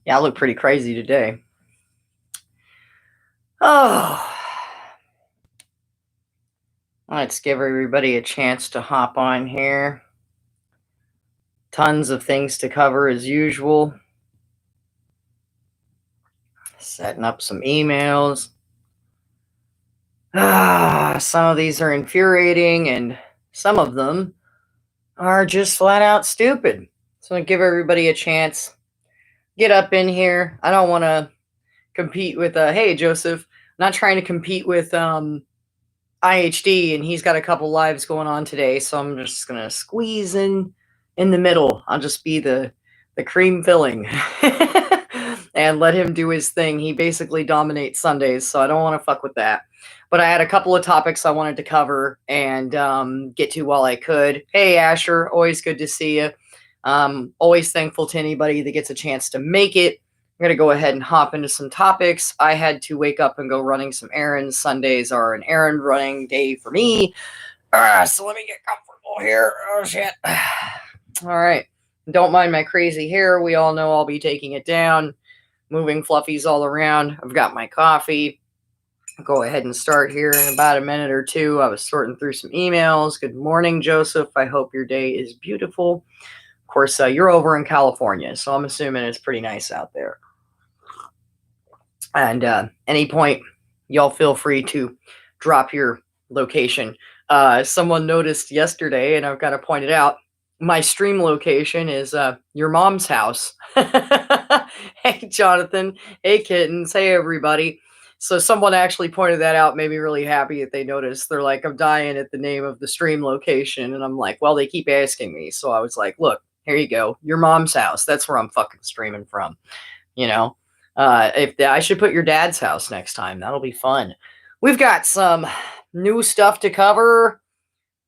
Yeah, I look pretty crazy today. Oh, let's give everybody a chance to hop on here. Tons of things to cover as usual. Setting up some emails. Some of these are infuriating, and some of them are just flat out stupid. So I give everybody a chance. Get up in here. I don't want to compete with hey Joseph. I'm not trying to compete with IHD, and he's got a couple lives going on today, so I'm just gonna squeeze in the middle. I'll just be the cream filling and let him do his thing. He basically dominates Sundays, so I don't want to fuck with that. But I had a couple of topics I wanted to cover and get to while I could. Hey Asher, always good to see you. Always thankful to anybody that gets a chance to make it. I'm going to go ahead and hop into some topics. I had to wake up and go running some errands. Sundays are an errand running day for me. So let me get comfortable here. Oh, shit. All right. Don't mind my crazy hair. We all know I'll be taking it down, moving fluffies all around. I've got my coffee. I'll go ahead and start here in about a minute or two. I was sorting through some emails. Good morning, Joseph. I hope your day is beautiful. Of course, you're over in California, so I'm assuming it's pretty nice out there. And any point, y'all feel free to drop your location. Someone noticed yesterday, and I've got to point it out, my stream location is your mom's house. Hey, Jonathan. Hey, kittens. Hey, everybody. So someone actually pointed that out, made me really happy that they noticed. They're like, I'm dying at the name of the stream location. And I'm like, well, they keep asking me. So I was like, look, here you go. Your mom's house. That's where I'm fucking streaming from, you know? I should put your dad's house next time. That'll be fun. We've got some new stuff to cover.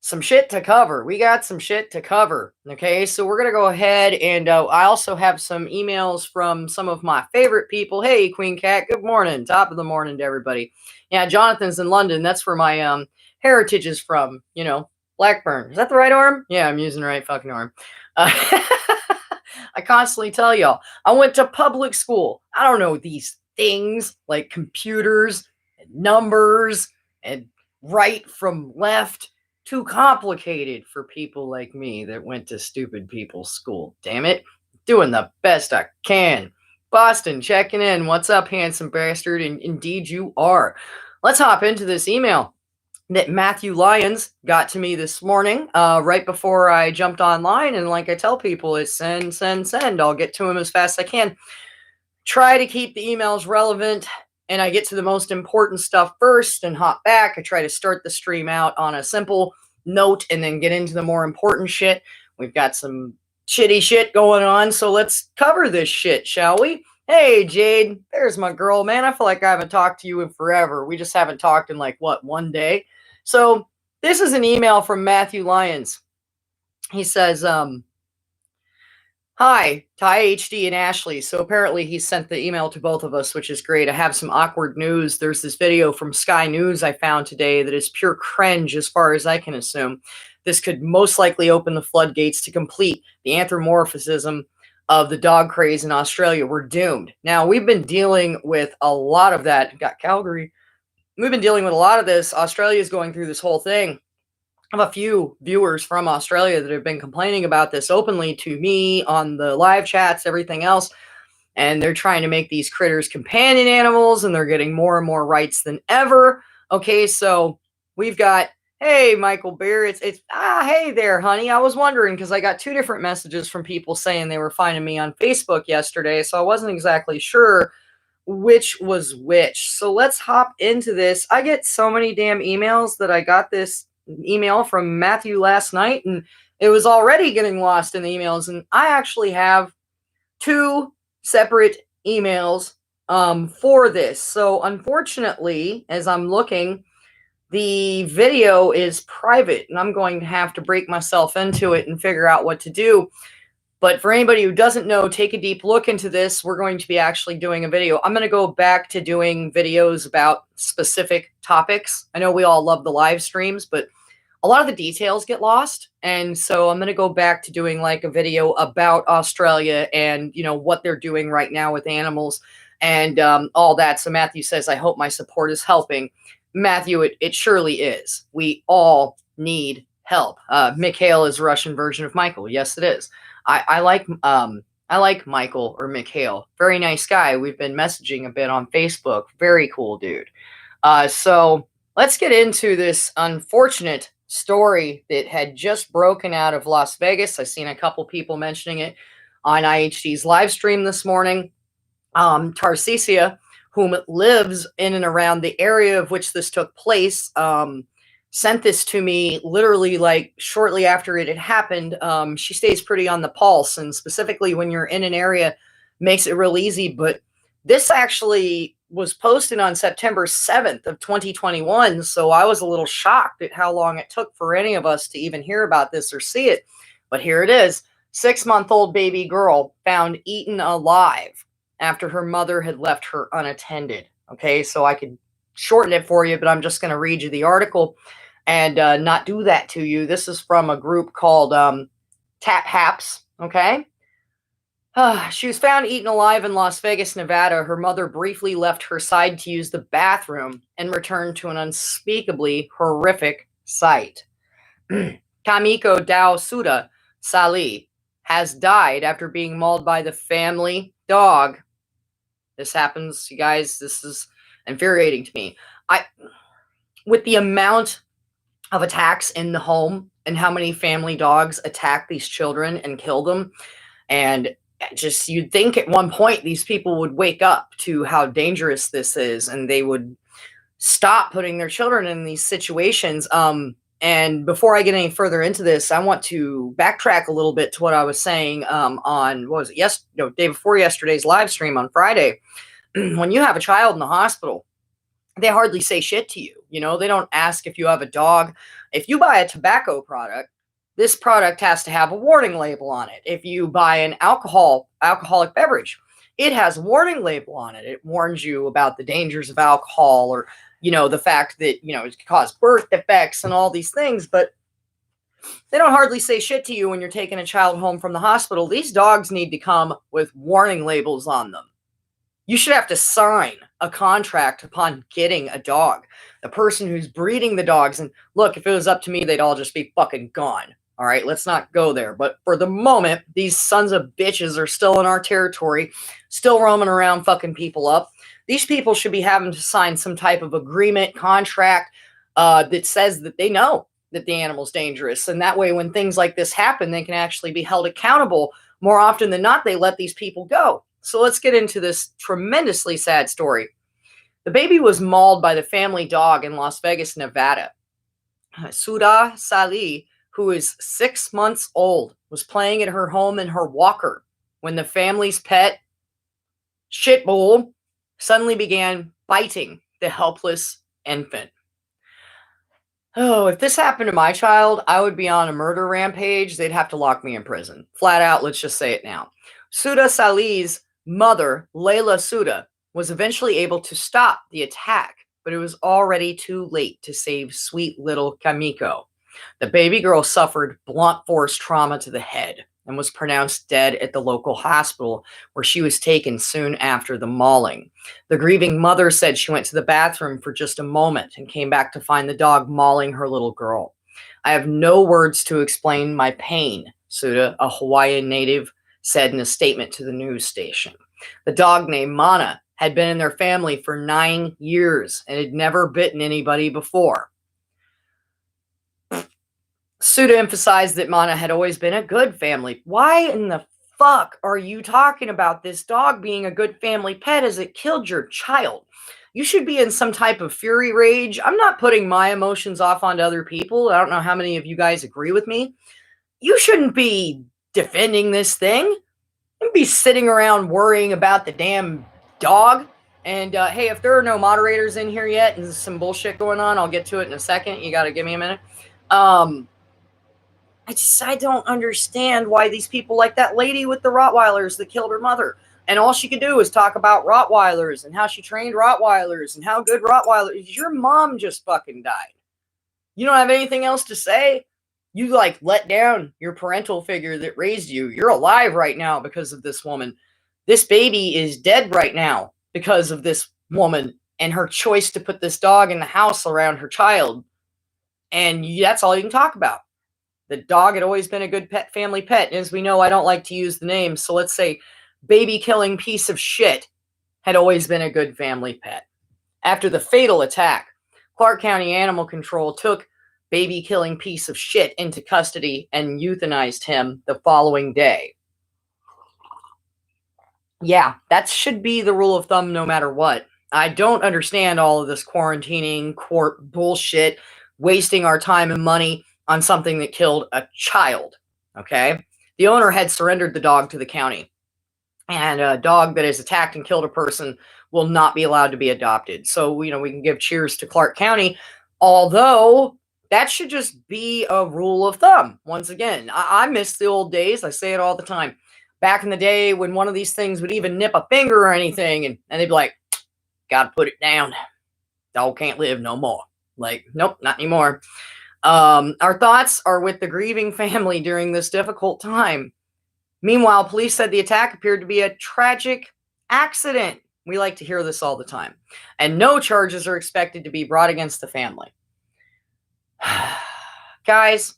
Some shit to cover. We got some shit to cover. Okay, so we're going to go ahead and I also have some emails from some of my favorite people. Hey, Queen Cat, good morning. Top of the morning to everybody. Yeah, Jonathan's in London. That's where my heritage is from. You know, Blackburn. Is that the right arm? Yeah, I'm using the right fucking arm. I constantly tell y'all, I went to public school. I don't know these things like computers and numbers and right from left. Too complicated for people like me that went to stupid people's school. Damn it. Doing the best I can. Boston checking in. What's up, handsome bastard? And indeed you are. Let's hop into this email that Matthew Lyons got to me this morning, right before I jumped online. And like I tell people, it's send, send, send. I'll get to him as fast as I can. Try to keep the emails relevant, and I get to the most important stuff first and hop back. I try to start the stream out on a simple note and then get into the more important shit. We've got some shitty shit going on, so let's cover this shit, shall we? Hey, Jade, there's my girl, man. I feel like I haven't talked to you in forever. We just haven't talked in like, what, one day? So this is an email from Matthew Lyons. He says, hi, Ty HD and Ashley. So apparently he sent the email to both of us, which is great. I have some awkward news. There's this video from Sky News I found today that is pure cringe as far as I can assume. This could most likely open the floodgates to complete the anthropomorphism of the dog craze in Australia. We're doomed. Now, we've been dealing with a lot of that. Got Calgary. We've been dealing with a lot of this. Australia is going through this whole thing. I have a few viewers from Australia that have been complaining about this openly to me on the live chats, everything else. And they're trying to make these critters companion animals, and they're getting more and more rights than ever. Okay, so we've got, hey, Michael Beer, hey there, honey. I was wondering because I got two different messages from people saying they were finding me on Facebook yesterday, so I wasn't exactly sure which was which. So let's hop into this. I get so many damn emails that I got this email from Matthew last night, and it was already getting lost in the emails. And I actually have two separate emails for this. So unfortunately, as I'm looking, the video is private, and I'm going to have to break myself into it and figure out what to do. But for anybody who doesn't know, take a deep look into this. We're going to be actually doing a video. I'm going to go back to doing videos about specific topics. I know we all love the live streams, but a lot of the details get lost. And so I'm going to go back to doing like a video about Australia and, you know, what they're doing right now with animals and all that. So Matthew says, I hope my support is helping. Matthew, it surely is. We all need help. Mikhail is a Russian version of Michael. Yes, it is. I like Michael or Mikhail. Very nice guy. We've been messaging a bit on Facebook. Very cool dude. So let's get into this unfortunate story that had just broken out of Las Vegas. I've seen a couple people mentioning it on IHD's live stream this morning. Tarcisia, whom lives in and around the area of which this took place, sent this to me literally like shortly after it had happened. She stays pretty on the pulse, and specifically when you're in an area, makes it real easy. But this actually was posted on September 7th of 2021, so I was a little shocked at how long it took for any of us to even hear about this or see it. But here it is. 6-month-old baby girl found eaten alive after her mother had left her unattended. Okay, so I could shorten it for you, but I'm just going to read you the article and not do that to you. This is from a group called Tap Haps, okay? She was found eaten alive in Las Vegas, Nevada. Her mother briefly left her side to use the bathroom and returned to an unspeakably horrific sight. Kamiko Dao Suda Sali has died after being mauled by the family dog. This happens, you guys. This is infuriating to me. With the amount of attacks in the home and how many family dogs attack these children and kill them, and just you'd think at one point these people would wake up to how dangerous this is and they would stop putting their children in these situations. And before I get any further into this, I want to backtrack a little bit to what I was saying on, what was it, day before yesterday's live stream on Friday. When you have a child in the hospital, they hardly say shit to you. You know, they don't ask if you have a dog. If you buy a tobacco product, this product has to have a warning label on it. If you buy an alcoholic beverage, it has a warning label on it. It warns you about the dangers of alcohol, or, you know, the fact that, you know, it can cause birth defects and all these things. But they don't hardly say shit to you when you're taking a child home from the hospital. These dogs need to come with warning labels on them. You should have to sign a contract upon getting a dog. The person who's breeding the dogs, and look, if it was up to me, they'd all just be fucking gone. All right, let's not go there. But for the moment, these sons of bitches are still in our territory, still roaming around fucking people up. These people should be having to sign some type of agreement, contract that says that they know that the animal's dangerous. And that way, when things like this happen, they can actually be held accountable. More often than not, they let these people go. So let's get into this tremendously sad story. The baby was mauled by the family dog in Las Vegas, Nevada. Suda Sali, who is 6 months old, was playing at her home in her walker when the family's pet, Shitbull, suddenly began biting the helpless infant. Oh, if this happened to my child, I would be on a murder rampage. They'd have to lock me in prison. Flat out, let's just say it now. Suda Sali's mother, Layla Suda, was eventually able to stop the attack, but it was already too late to save sweet little Kamiko. The baby girl suffered blunt force trauma to the head and was pronounced dead at the local hospital, where she was taken soon after the mauling. The grieving mother said she went to the bathroom for just a moment and came back to find the dog mauling her little girl. I have no words to explain my pain, Suda, a Hawaiian native, said in a statement to the news station. The dog, named Mana, had been in their family for 9 years and had never bitten anybody before. Suda emphasized that Mana had always been a good family. Why in the fuck are you talking about this dog being a good family pet as it killed your child? You should be in some type of fury rage. I'm not putting my emotions off onto other people. I don't know how many of you guys agree with me. You shouldn't be defending this thing. You'd be sitting around worrying about the damn dog. And hey, if there are no moderators in here yet and there's some bullshit going on, I'll get to it in a second. You got to give me a minute. I don't understand why these people, like that lady with the Rottweilers that killed her mother, and all she could do was talk about Rottweilers and how she trained Rottweilers and how good Rottweilers. Your mom just fucking died. You don't have anything else to say? You like let down your parental figure that raised you. You're alive right now because of this woman. This baby is dead right now because of this woman and her choice to put this dog in the house around her child. And that's all you can talk about. The dog had always been a good pet, family pet. And as we know, I don't like to use the name. So let's say baby killing piece of shit had always been a good family pet. After the fatal attack, Clark County Animal Control took baby killing piece of shit into custody and euthanized him the following day. Yeah, that should be the rule of thumb no matter what. I don't understand all of this quarantining, court bullshit, wasting our time and money on something that killed a child. Okay? The owner had surrendered the dog to the county. And a dog that has attacked and killed a person will not be allowed to be adopted. So, we can give cheers to Clark County, although that should just be a rule of thumb. Once again, I miss the old days. I say it all the time. Back in the day when one of these things would even nip a finger or anything, and they'd be like, gotta put it down. Dog can't live no more. Like, nope, not anymore. Our thoughts are with the grieving family during this difficult time. Meanwhile, police said the attack appeared to be a tragic accident. We like to hear this all the time. And no charges are expected to be brought against the family. Guys,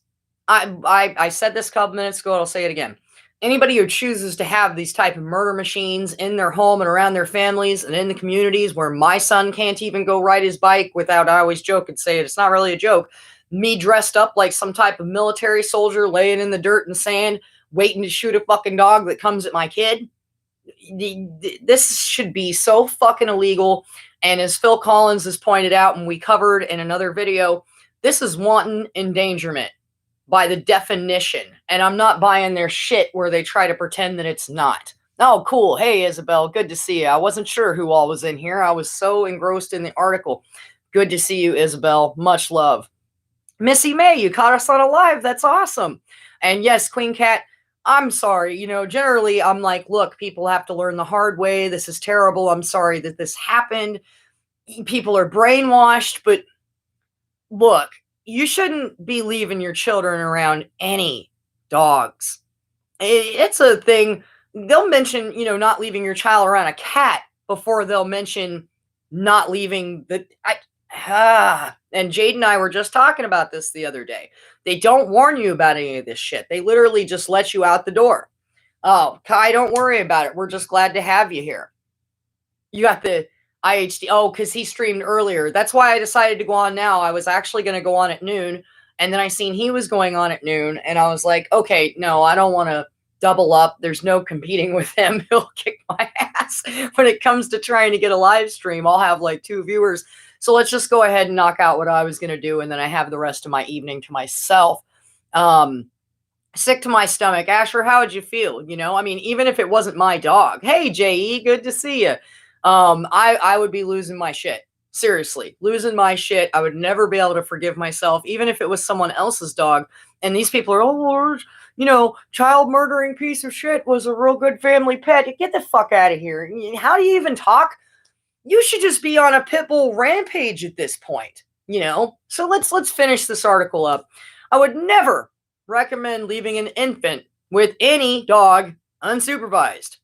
I said this a couple minutes ago, and I'll say it again. Anybody who chooses to have these type of murder machines in their home and around their families and in the communities where my son can't even go ride his bike without, I always joke and say it's not really a joke, me dressed up like some type of military soldier laying in the dirt and sand, waiting to shoot a fucking dog that comes at my kid. This should be so fucking illegal. And as Phil Collins has pointed out, and we covered in another video, this is wanton endangerment by the definition. And I'm not buying their shit where they try to pretend that it's not. Oh, cool. Hey, Isabel, good to see you. I wasn't sure who all was in here. I was so engrossed in the article. Good to see you, Isabel. Much love. Missy May, you caught us on a live. That's awesome. And yes, Queen Cat, I'm sorry. Generally, I'm like, look, people have to learn the hard way. This is terrible. I'm sorry that this happened. People are brainwashed, but look, you shouldn't be leaving your children around any dogs. It's a thing. They'll mention, not leaving your child around a cat before they'll mention not leaving and Jade and I were just talking about this the other day. They don't warn you about any of this shit. They literally just let you out the door. Oh, Kai, don't worry about it. We're just glad to have you here. You got the IHD. Oh, because he streamed earlier. That's why I decided to go on now. I was actually going to go on at noon, and then I seen he was going on at noon, and I was like, okay, no, I don't want to double up. There's no competing with him. He'll kick my ass. When it comes to trying to get a live stream, I'll have like 2 viewers. So let's just go ahead and knock out what I was going to do, and then I have the rest of my evening to myself. Sick to my stomach. Asher, how would you feel? Even if it wasn't my dog. Hey, J.E., good to see you. I would be losing my shit. Seriously, losing my shit. I would never be able to forgive myself, even if it was someone else's dog. And these people are, oh, Lord, child murdering piece of shit was a real good family pet. Get the fuck out of here. How do you even talk? You should just be on a pit bull rampage at this point, So let's finish this article up. I would never recommend leaving an infant with any dog unsupervised.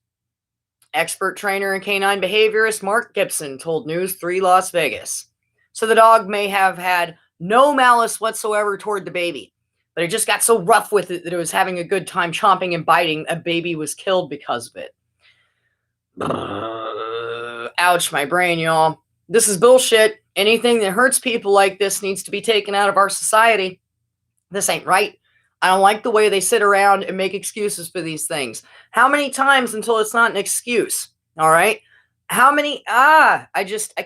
Expert trainer and canine behaviorist Mark Gibson told News 3 Las Vegas. So the dog may have had no malice whatsoever toward the baby, but it just got so rough with it that it was having a good time chomping and biting. A baby was killed because of it. Ouch, my brain, y'all. This is bullshit. Anything that hurts people like this needs to be taken out of our society. This ain't right. I don't like the way they sit around and make excuses for these things. How many times until it's not an excuse? All right. How many? I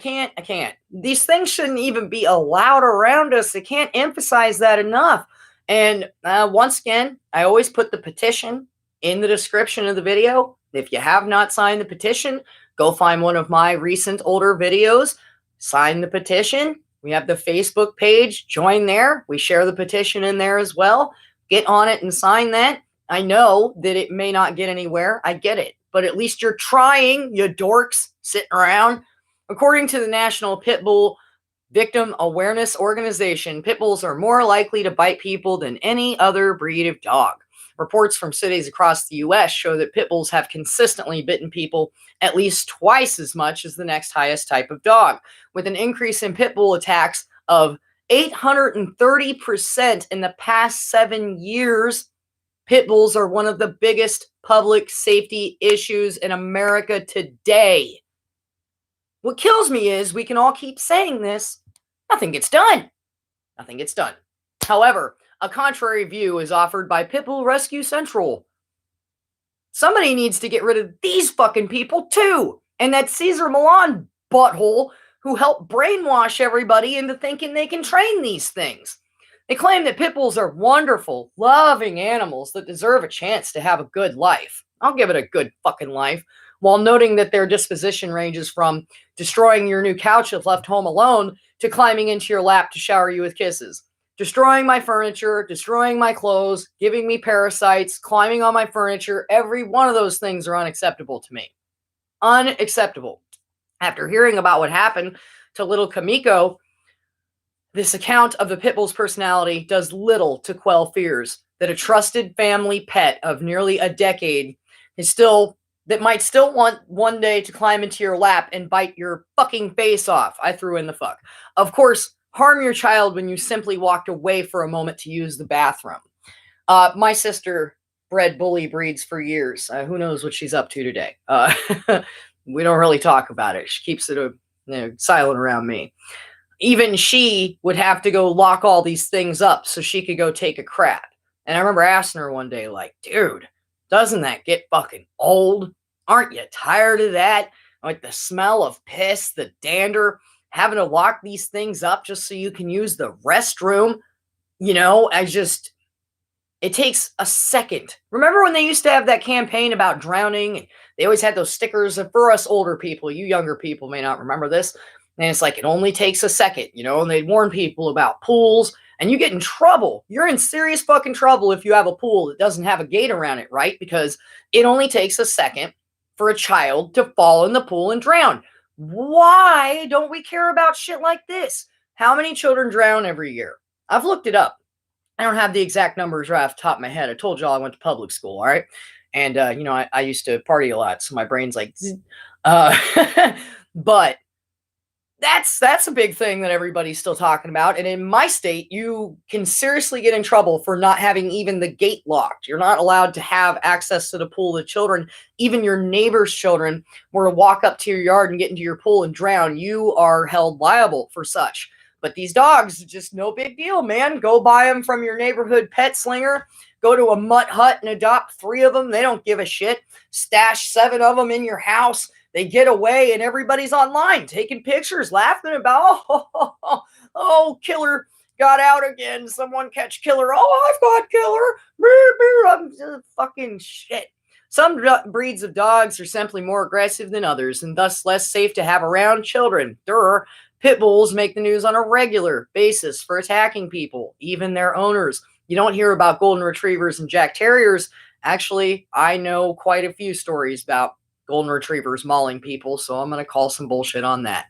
can't. These things shouldn't even be allowed around us. I can't emphasize that enough. And once again, I always put the petition in the description of the video. If you have not signed the petition, go find one of my recent older videos, sign the petition. We have the Facebook page, join there. We share the petition in there as well. Get on it and sign that. I know that it may not get anywhere. I get it. But at least you're trying, you dorks sitting around. According to the National Pit Bull victim awareness organization, pit bulls are more likely to bite people than any other breed of dog. Reports from cities across the U.S. show that pit bulls have consistently bitten people at least twice as much as the next highest type of dog, with an increase in pit bull attacks of 830% in the past 7 years. Pit bulls are one of the biggest public safety issues in America today. What kills me is we can all keep saying this. Nothing gets done. Nothing gets done. However, a contrary view is offered by Pitbull Rescue Central. Somebody needs to get rid of these fucking people too. And that Cesar Millan butthole who helped brainwash everybody into thinking they can train these things. They claim that pit bulls are wonderful, loving animals that deserve a chance to have a good life. I'll give it a good fucking life, while noting that their disposition ranges from destroying your new couch if left home alone to climbing into your lap to shower you with kisses. Destroying my furniture, destroying my clothes, giving me parasites, climbing on my furniture, every one of those things are unacceptable to me. Unacceptable. After hearing about what happened to little Kamiko, this account of the pit bull's personality does little to quell fears that a trusted family pet of nearly a decade might still want one day to climb into your lap and bite your fucking face off. I threw in the fuck. Of course, harm your child when you simply walked away for a moment to use the bathroom. My sister bred bully breeds for years. Who knows what she's up to today? We don't really talk about it. She keeps it silent around me. Even she would have to go lock all these things up so she could go take a crap. And I remember asking her one day, like, dude, doesn't that get fucking old? Aren't you tired of that? Like the smell of piss, the dander, having to lock these things up just so you can use the restroom. It takes a second. Remember when they used to have that campaign about drowning? They always had those stickers. And for us older people, you younger people may not remember this. And it's like, it only takes a second, and they'd warn people about pools, and you get in trouble. You're in serious fucking trouble if you have a pool that doesn't have a gate around it, right? Because it only takes a second for a child to fall in the pool and drown. Why don't we care about shit like this? How many children drown every year? I've looked it up. I don't have the exact numbers right off the top of my head. I told y'all I went to public school, all right? And, I used to party a lot, so my brain's like, but that's a big thing that everybody's still talking about. And in my state, you can seriously get in trouble for not having even the gate locked. You're not allowed to have access to the pool to children. Even your neighbor's children were to walk up to your yard and get into your pool and drown. You are held liable for such. But these dogs, just no big deal, man. Go buy them from your neighborhood pet slinger. Go to a mutt hut and adopt 3 of them. They don't give a shit. Stash 7 of them in your house. They get away and everybody's online taking pictures, laughing about, oh, killer got out again. Someone catch killer. Oh, I've got killer. I'm fucking shit. Some breeds of dogs are simply more aggressive than others and thus less safe to have around children. Pit bulls make the news on a regular basis for attacking people, even their owners. You don't hear about golden retrievers and Jack Terriers. Actually, I know quite a few stories about golden retrievers mauling people, so I'm going to call some bullshit on that.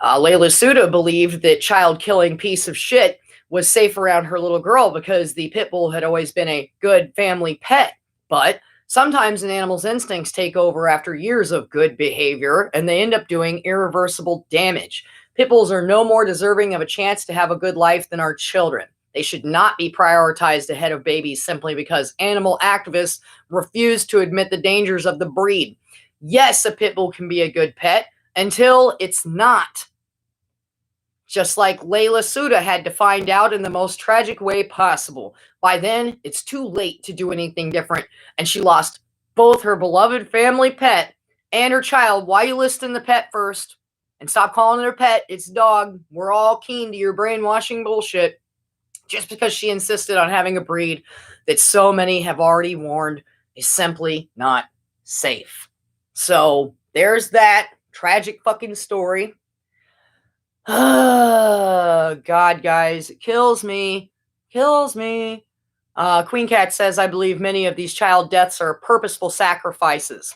Layla Suda believed that child-killing piece of shit was safe around her little girl because the pit bull had always been a good family pet. But sometimes an animal's instincts take over after years of good behavior, and they end up doing irreversible damage. Pit bulls are no more deserving of a chance to have a good life than our children. They should not be prioritized ahead of babies simply because animal activists refuse to admit the dangers of the breed. Yes, a pit bull can be a good pet until it's not. Just like Layla Suda had to find out in the most tragic way possible. By then, it's too late to do anything different, and she lost both her beloved family pet and her child. Why you listing the pet first? And stop calling it a pet. It's a dog. We're all keen to your brainwashing bullshit. Just because she insisted on having a breed that so many have already warned is simply not safe. So there's that tragic fucking story. God, guys, it kills me. Queen Cat says, I believe many of these child deaths are purposeful sacrifices.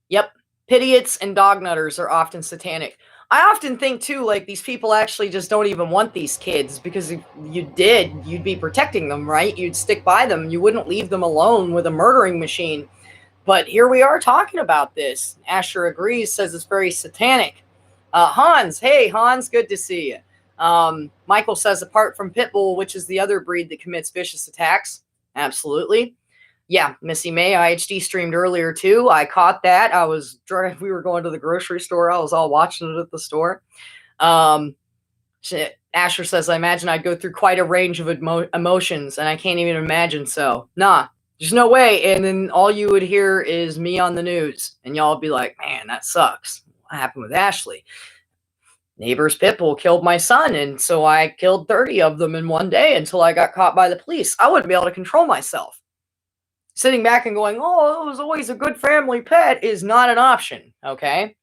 Yep. Pidiots and dog nutters are often satanic. I often think too, like these people actually just don't even want these kids, because if you did, you'd be protecting them, right? You'd stick by them. You wouldn't leave them alone with a murdering machine. But here we are talking about this. Asher agrees, says it's very satanic. Hans, hey Hans, good to see you. Michael says, apart from Pitbull, which is the other breed that commits vicious attacks, absolutely. Yeah, Missy May, IHD streamed earlier too. I caught that. We were going to the grocery store. I was all watching it at the store. Asher says, I imagine I'd go through quite a range of emotions, and I can't even imagine so. Nah, there's no way. And then all you would hear is me on the news, and y'all would be like, man, that sucks. What happened with Ashley? Neighbor's pitbull killed my son, and so I killed 30 of them in one day until I got caught by the police. I wouldn't be able to control myself. Sitting back and going, oh, it was always a good family pet is not an option, okay?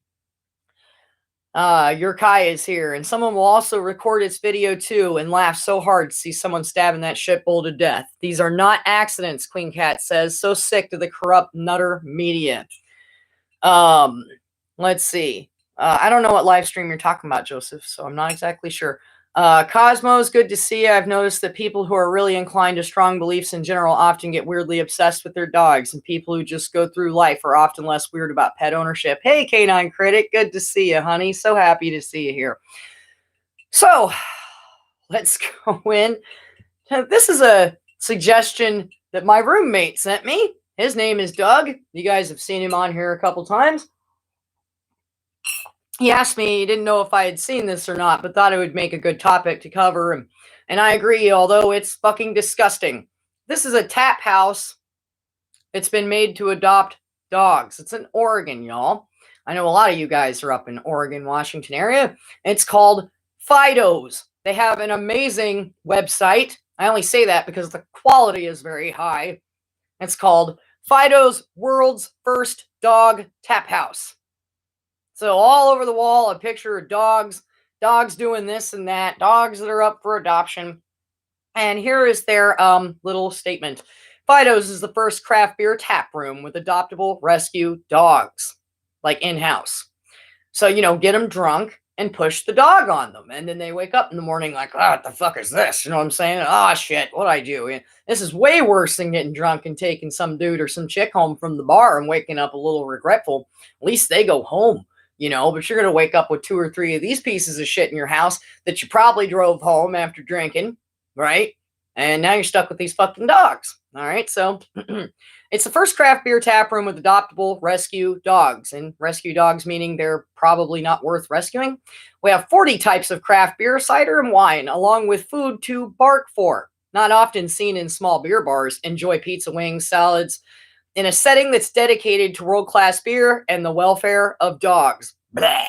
Your Kai is here, and someone will also record its video too and laugh so hard to see someone stabbing that shitbull to death. These are not accidents, Queen Cat says. So sick to the corrupt nutter media. Let's see. I don't know what live stream you're talking about, Joseph, so I'm not exactly sure. Cosmos, good to see you. I've noticed that people who are really inclined to strong beliefs in general often get weirdly obsessed with their dogs, and people who just go through life are often less weird about pet ownership. Hey, Canine Critic, good to see you, honey. So happy to see you here. So, let's go in. This is a suggestion that my roommate sent me. His name is Doug. You guys have seen him on here a couple times. He asked me, he didn't know if I had seen this or not, but thought it would make a good topic to cover. And I agree, although it's fucking disgusting. This is a tap house. It's been made to adopt dogs. It's in Oregon, y'all. I know a lot of you guys are up in Oregon, Washington area. It's called Fido's. They have an amazing website. I only say that because the quality is very high. It's called Fido's World's First Dog Tap House. So all over the wall, a picture of dogs doing this and that, dogs that are up for adoption. And here is their little statement. Fido's is the first craft beer tap room with adoptable rescue dogs, like in-house. So, get them drunk and push the dog on them. And then they wake up in the morning like, oh, what the fuck is this? You know what I'm saying? Oh, shit, what'd I do? And this is way worse than getting drunk and taking some dude or some chick home from the bar and waking up a little regretful. At least they go home. But you're going to wake up with 2 or 3 of these pieces of shit in your house that you probably drove home after drinking, right? And now you're stuck with these fucking dogs. All right, so it's the first craft beer tap room with adoptable rescue dogs. And rescue dogs meaning they're probably not worth rescuing. We have 40 types of craft beer, cider, and wine, along with food to bark for. Not often seen in small beer bars. Enjoy pizza, wings, salads, in a setting that's dedicated to world-class beer and the welfare of dogs. Blah.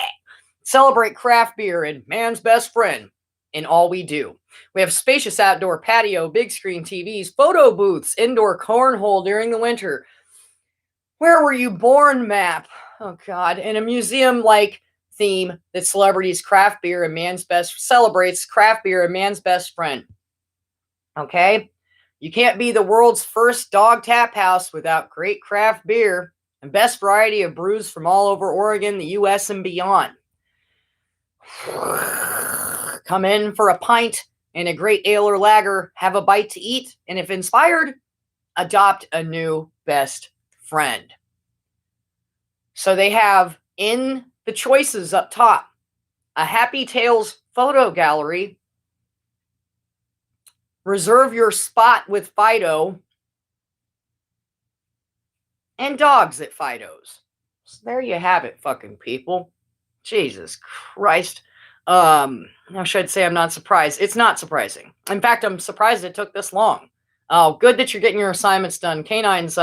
Celebrate craft beer and man's best friend in all we do. We have spacious outdoor patio, big screen TVs, photo booths, indoor cornhole during the winter. Where were you born map? Oh, God. And a museum-like theme that celebrates craft beer and celebrates craft beer and man's best friend. Okay? You can't be the world's first dog tap house without great craft beer and best variety of brews from all over Oregon, the U.S., and beyond. Come in for a pint and a great ale or lager, have a bite to eat, and if inspired, adopt a new best friend. So they have in the choices up top, a Happy Tales photo gallery. Reserve your spot with Fido. And dogs at Fido's. So there you have it, fucking people. Jesus Christ. I should say I'm not surprised. It's not surprising. In fact, I'm surprised it took this long. Oh, good that you're getting your assignments done. Canine's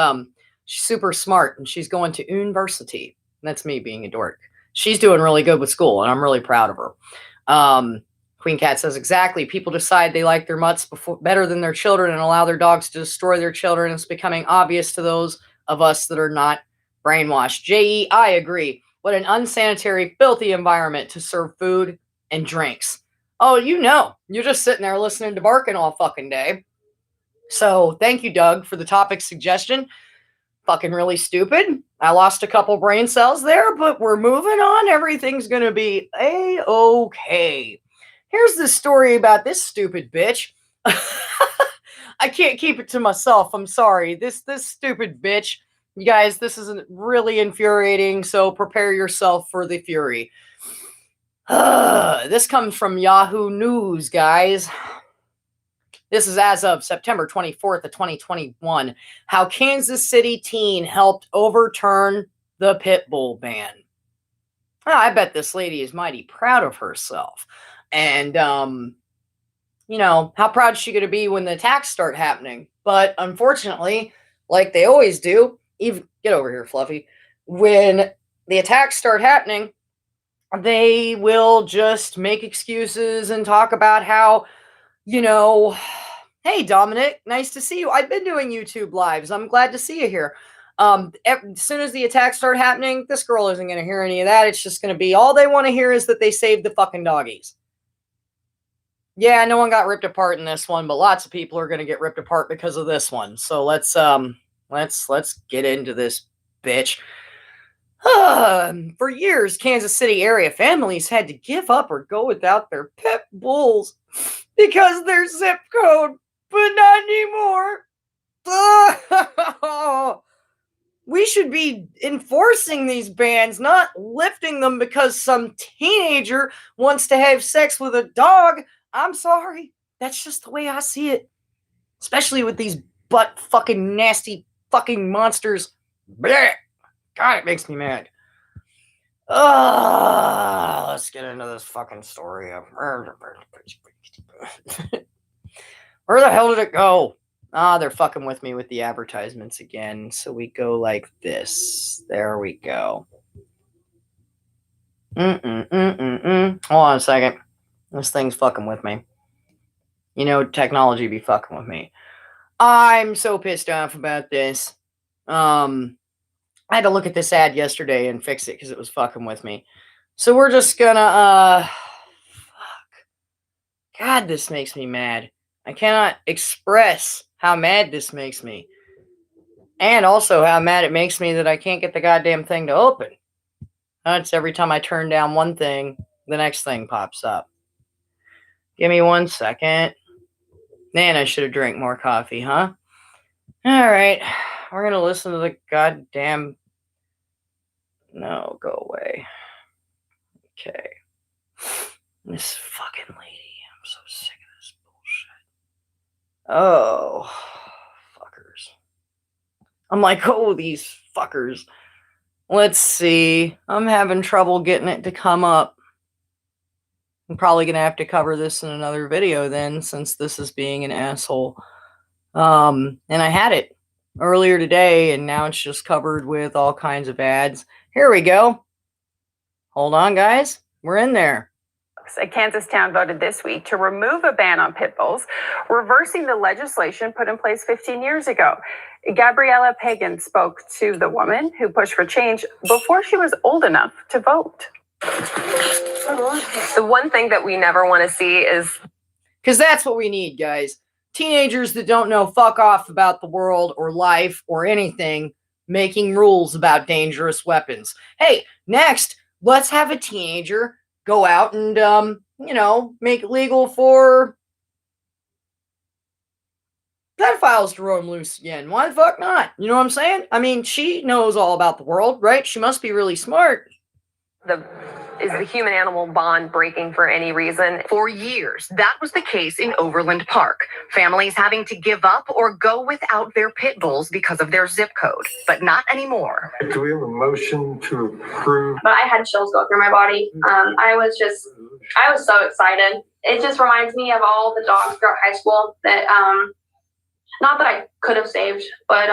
she's super smart, and she's going to university. That's me being a dork. She's doing really good with school, and I'm really proud of her. Queen Cat says, exactly. People decide they like their mutts better than their children and allow their dogs to destroy their children. It's becoming obvious to those of us that are not brainwashed. J.E., I agree. What an unsanitary, filthy environment to serve food and drinks. Oh, you're just sitting there listening to barking all fucking day. So thank you, Doug, for the topic suggestion. Fucking really stupid. I lost a couple brain cells there, but we're moving on. Everything's gonna be a-okay. Here's the story about this stupid bitch. I can't keep it to myself. I'm sorry. This stupid bitch. You guys, this is really infuriating, so prepare yourself for the fury. This comes from Yahoo News, guys. This is as of September 24th of 2021. How Kansas City teen helped overturn the pit bull ban. Oh, I bet this lady is mighty proud of herself. And, you know, how proud is she going to be when the attacks start happening? But unfortunately, like they always do, even get over here, Fluffy. When the attacks start happening, they will just make excuses and talk about how, you know, hey, Dominic, nice to see you. I've been doing YouTube lives. I'm glad to see you here. As soon as the attacks start happening, this girl isn't going to hear any of that. It's just going to be all they want to hear is that they saved the fucking doggies. Yeah, no one got ripped apart in this one, but lots of people are going to get ripped apart because of this one. So let's get into this bitch. For years, Kansas City area families had to give up or go without their pit bulls because of their zip code, but not anymore. We should be enforcing these bans, not lifting them because some teenager wants to have sex with a dog. I'm sorry. That's just the way I see it. Especially with these butt fucking nasty fucking monsters. Blech. God, it makes me mad. Let's get into this fucking story. Where the hell did it go? They're fucking with me with the advertisements again. So we go like this. There we go. Hold on a second. This thing's fucking with me. You know, technology be fucking with me. I'm so pissed off about this. I had to look at this ad yesterday and fix it because it was fucking with me. So we're just gonna, fuck. God, this makes me mad. I cannot express how mad this makes me. And also how mad it makes me that I can't get the goddamn thing to open. It's every time I turn down one thing, the next thing pops up. Give me 1 second. Man, I should have drank more coffee, huh? All right. We're going to listen to the goddamn... No, go away. Okay. This fucking lady. I'm so sick of this bullshit. Oh, fuckers. I'm like, oh, these fuckers. Let's see. I'm having trouble getting it to come up. I'm probably going to have to cover this in another video then, since this is being an asshole. And I had it earlier today, and now it's just covered with all kinds of ads. Here we go. Hold on, guys. We're in there. A Kansas town voted this week to remove a ban on pit bulls, reversing the legislation put in place 15 years ago. Gabriella Pagan spoke to the woman who pushed for change before she was old enough to vote. The one thing that we never want to see is... Because that's what we need, guys. Teenagers that don't know fuck off about the world or life or anything making rules about dangerous weapons. Hey, next, let's have a teenager go out and, you know, make it legal for pedophiles to roam loose again. Why the fuck not? You know what I'm saying? I mean, she knows all about the world, right? She must be really smart. Is the human-animal bond breaking for any reason? For years, that was the case in Overland Park. Families having to give up or go without their pit bulls because of their zip code, but not anymore. Do we have a motion to approve? But I had chills go through my body. I was so excited. It just reminds me of all the dogs throughout high school that, not that I could have saved, but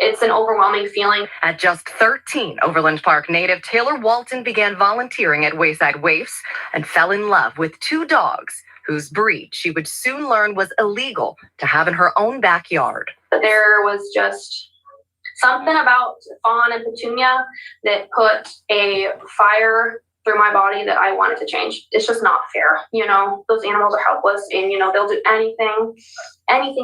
it's an overwhelming feeling. At just 13, Overland Park native Taylor Walton began volunteering at Wayside Waifs and fell in love with 2 dogs whose breed she would soon learn was illegal to have in her own backyard. There was just something about Fawn and Petunia that put a fire through my body that I wanted to change. It's just not fair. You know, those animals are helpless, and, you know, they'll do anything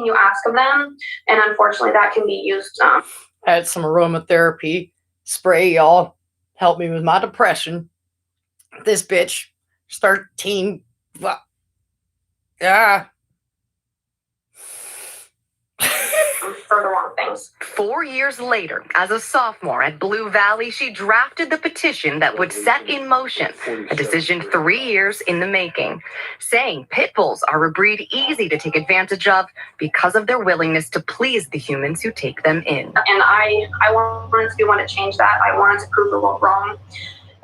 you ask of them. And unfortunately, that can be used. I had some aromatherapy spray, y'all. Help me with my depression. This bitch start teen. Yeah. For the wrong things. 4 years later, as a sophomore at Blue Valley, she drafted the petition that would set in motion a decision 3 years in the making, saying pit bulls are a breed easy to take advantage of because of their willingness to please the humans who take them in. And I wanted to be one to change that. I wanted to prove the world wrong.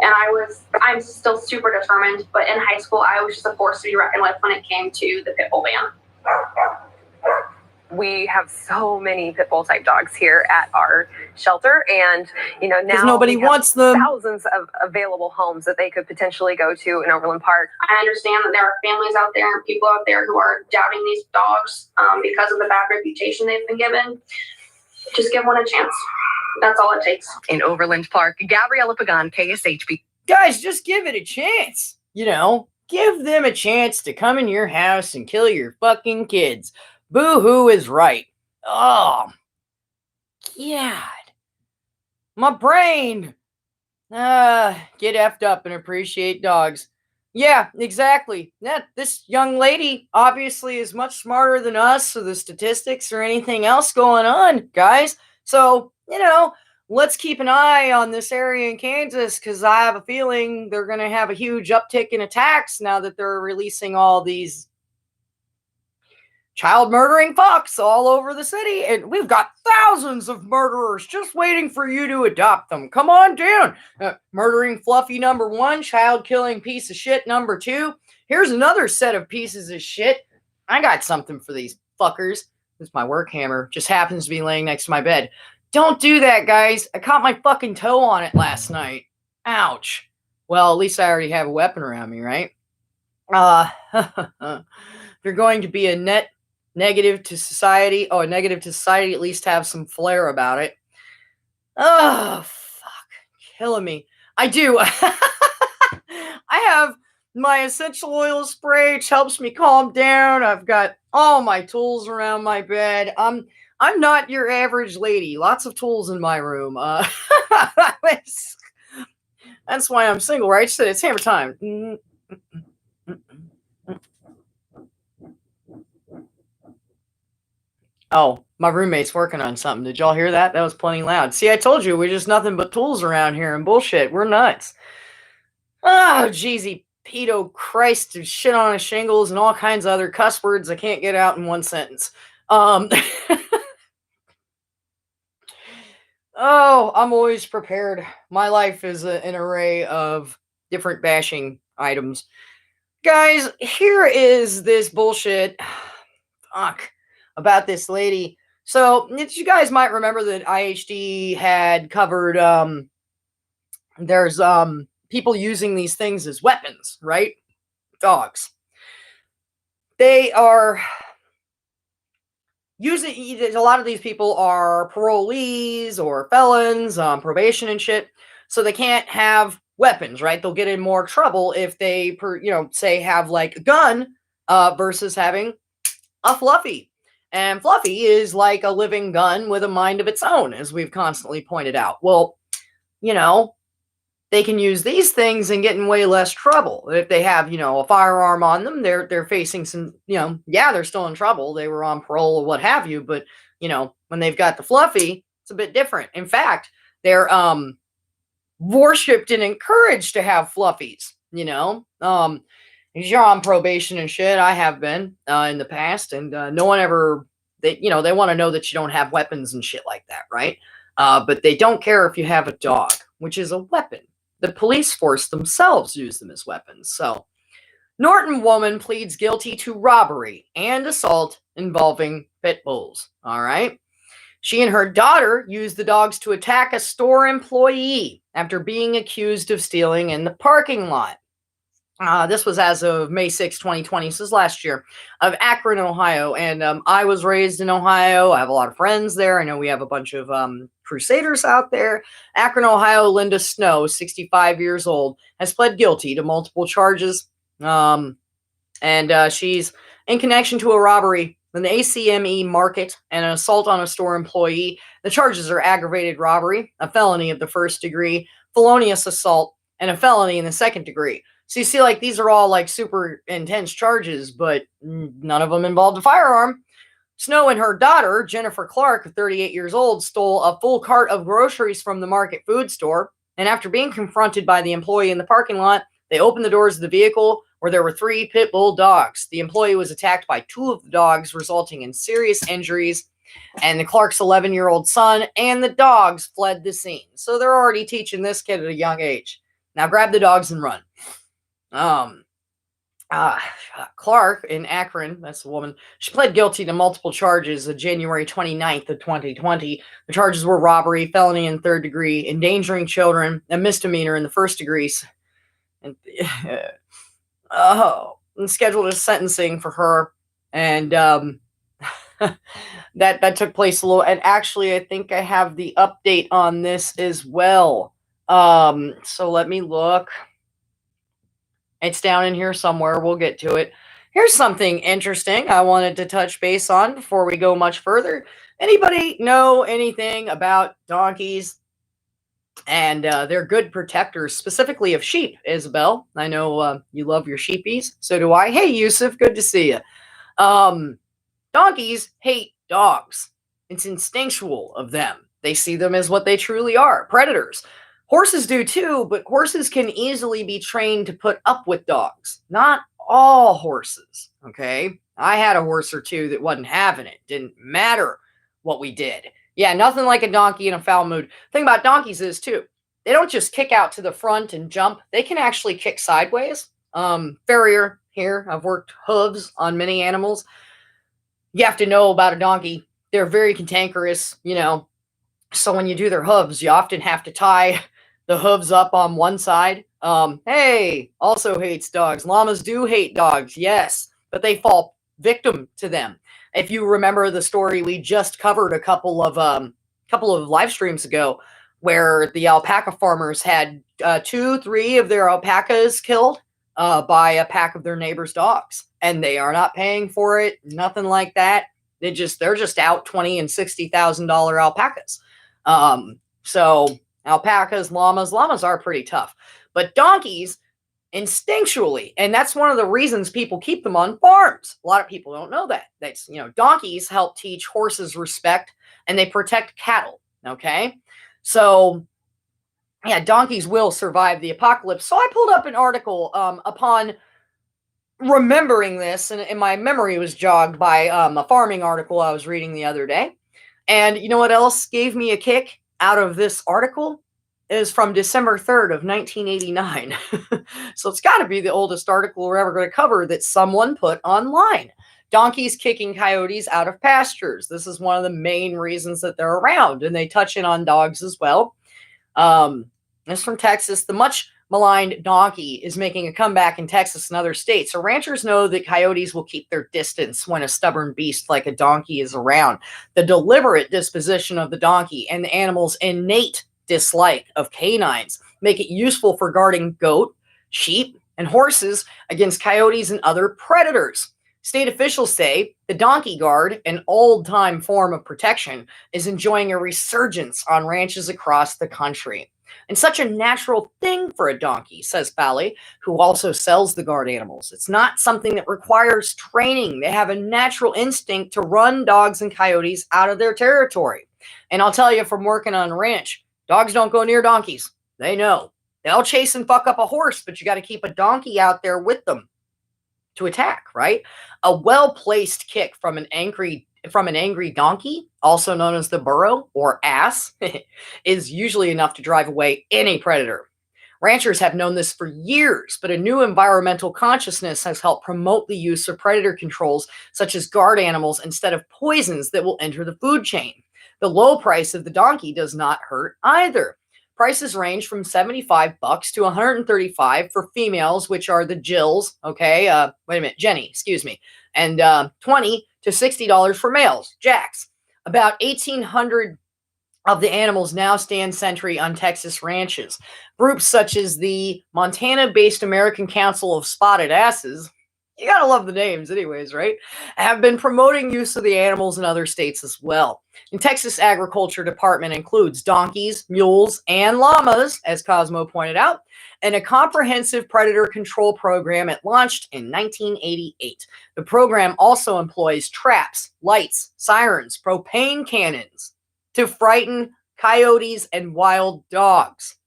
And I'm still super determined, but in high school, I was just a force to be reckoned with when it came to the pit bull ban. We have so many pit bull type dogs here at our shelter, and you know, now nobody we have wants them. thousands of available homes that they could potentially go to in Overland Park. I understand that there are families out there and people out there who are doubting these dogs because of the bad reputation they've been given. Just give one a chance. That's all it takes. In Overland Park, Gabriella Pagan, KSHB. Guys, just give it a chance. You know, give them a chance to come in your house and kill your fucking kids. Boo-hoo is right. Oh, God. My brain. Get effed up and appreciate dogs. Yeah, exactly. This young lady obviously is much smarter than us or the statistics or anything else going on, guys. So, you know, let's keep an eye on this area in Kansas, because I have a feeling they're going to have a huge uptick in attacks now that they're releasing all these child murdering fucks all over the city, and we've got thousands of murderers just waiting for you to adopt them. Come on down. Murdering Fluffy number 1, child killing piece of shit number 2. Here's another set of pieces of shit. I got something for these fuckers. This is my work hammer. Just happens to be laying next to my bed. Don't do that, guys. I caught my fucking toe on it last night. Ouch. Well, at least I already have a weapon around me, right? If you're going to be a negative to society, at least have some flair about it. Oh, fuck. Killing me. I do. I have my essential oil spray, which helps me calm down. I've got all my tools around my bed. I'm not your average lady. Lots of tools in my room. That's why I'm single, right? She said it's hammer time. Oh, my roommate's working on something. Did y'all hear that? That was plenty loud. See, I told you, we're just nothing but tools around here and bullshit. We're nuts. Oh, jeezy, pedo Christ, shit on his shingles and all kinds of other cuss words I can't get out in one sentence. Oh, I'm always prepared. My life is an array of different bashing items. Guys, here is this bullshit. Fuck. About this lady. So, you guys might remember that IHD had covered, there's people using these things as weapons, right? Dogs. They are using, a lot of these people are parolees or felons on probation and shit, so they can't have weapons, right? They'll get in more trouble if they, say have like a gun versus having a Fluffy. And Fluffy is like a living gun with a mind of its own, as we've constantly pointed out. Well, they can use these things and get in way less trouble. If they have, a firearm on them, they're facing some, they're still in trouble. They were on parole or what have you. But, when they've got the Fluffy, it's a bit different. In fact, they're worshipped and encouraged to have Fluffies, If you're on probation and shit, I have been in the past, and no one ever, they want to know that you don't have weapons and shit like that, right? But they don't care if you have a dog, which is a weapon. The police force themselves use them as weapons. So, Norton woman pleads guilty to robbery and assault involving pit bulls, all right? She and her daughter used the dogs to attack a store employee after being accused of stealing in the parking lot. This was as of May 6, 2020. So this is last year, of Akron, Ohio. And I was raised in Ohio. I have a lot of friends there. I know we have a bunch of Crusaders out there. Akron, Ohio, Linda Snow, 65 years old, has pled guilty to multiple charges. And she's in connection to a robbery in the ACME market and an assault on a store employee. The charges are aggravated robbery, a felony of the first degree, felonious assault, and a felony in the second degree. So you see, like, these are all like super intense charges, but none of them involved a firearm. Snow and her daughter, Jennifer Clark, 38 years old, stole a full cart of groceries from the market food store. And after being confronted by the employee in the parking lot, they opened the doors of the vehicle where there were 3 pit bull dogs. The employee was attacked by 2 of the dogs, resulting in serious injuries. And the Clark's 11-year-old son and the dogs fled the scene. So they're already teaching this kid at a young age. Now grab the dogs and run. Clark in Akron, that's the woman, she pled guilty to multiple charges on January 29th of 2020. The charges were robbery, felony in third degree, endangering children, a misdemeanor in the first degrees. And scheduled a sentencing for her. And that took place a little, and actually I think I have the update on this as well. So let me look. It's down in here somewhere. We'll get to it. Here's something interesting I wanted to touch base on before we go much further. Anybody know anything about donkeys? And they're good protectors, specifically of sheep, Isabel. I know you love your sheepies. So do I. Hey, Yusuf, good to see you. Donkeys hate dogs. It's instinctual of them. They see them as what they truly are, predators. Horses do too, but horses can easily be trained to put up with dogs. Not all horses, okay? I had a horse or two that wasn't having it. Didn't matter what we did. Yeah, nothing like a donkey in a foul mood. The thing about donkeys is, too, they don't just kick out to the front and jump. They can actually kick sideways. Farrier here, I've worked hooves on many animals. You have to know about a donkey. They're very cantankerous, you know. So when you do their hooves, you often have to tie the hooves up on one side. Hey, also hates dogs. Llamas do hate dogs, yes, but they fall victim to them. If you remember the story we just covered a couple of live streams ago, where the alpaca farmers had 2-3 of their alpacas killed by a pack of their neighbors' dogs, and they are not paying for it, nothing like that. They're just out $20,000 and $60,000 alpacas. So alpacas, llamas are pretty tough, but donkeys instinctually, and that's one of the reasons people keep them on farms. A lot of people don't know that. That's, you know, donkeys help teach horses respect, and they protect cattle. Okay, so yeah, donkeys will survive the apocalypse. So I pulled up an article upon remembering this, and my memory was jogged by a farming article I was reading the other day. And you know what else gave me a kick out of this article? Is from December 3rd of 1989. So it's got to be the oldest article we're ever going to cover that someone put online. Donkeys kicking coyotes out of pastures. This is one of the main reasons that they're around, and they touch in on dogs as well. It's from Texas. The much maligned donkey is making a comeback in Texas and other states. So ranchers know that coyotes will keep their distance when a stubborn beast like a donkey is around. The deliberate disposition of the donkey and the animal's innate dislike of canines make it useful for guarding goat, sheep, and horses against coyotes and other predators. State officials say the donkey guard, an old-time form of protection, is enjoying a resurgence on ranches across the country. And such a natural thing for a donkey, says Fally, who also sells the guard animals. It's not something that requires training. They have a natural instinct to run dogs and coyotes out of their territory. And I'll tell you from working on a ranch, dogs don't go near donkeys. They know. They'll chase and fuck up a horse, but you got to keep a donkey out there with them to attack, right? A well-placed kick from an angry donkey, also known as the burro or ass, is usually enough to drive away any predator. Ranchers have known this for years, but a new environmental consciousness has helped promote the use of predator controls, such as guard animals, instead of poisons that will enter the food chain. The low price of the donkey does not hurt either. Prices range from $75 to $135 for females, which are the Jills. Okay, wait a minute, Jenny, excuse me, and $20 to $60 for males, Jacks. About 1,800 of the animals now stand sentry on Texas ranches. Groups such as the Montana-based American Council of Spotted Asses, you gotta love the names anyways, right, have been promoting use of the animals in other states as well. The Texas Agriculture Department includes donkeys, mules, and llamas, as Cosmo pointed out, and a comprehensive predator control program it launched in 1988. The program also employs traps, lights, sirens, propane cannons to frighten coyotes and wild dogs.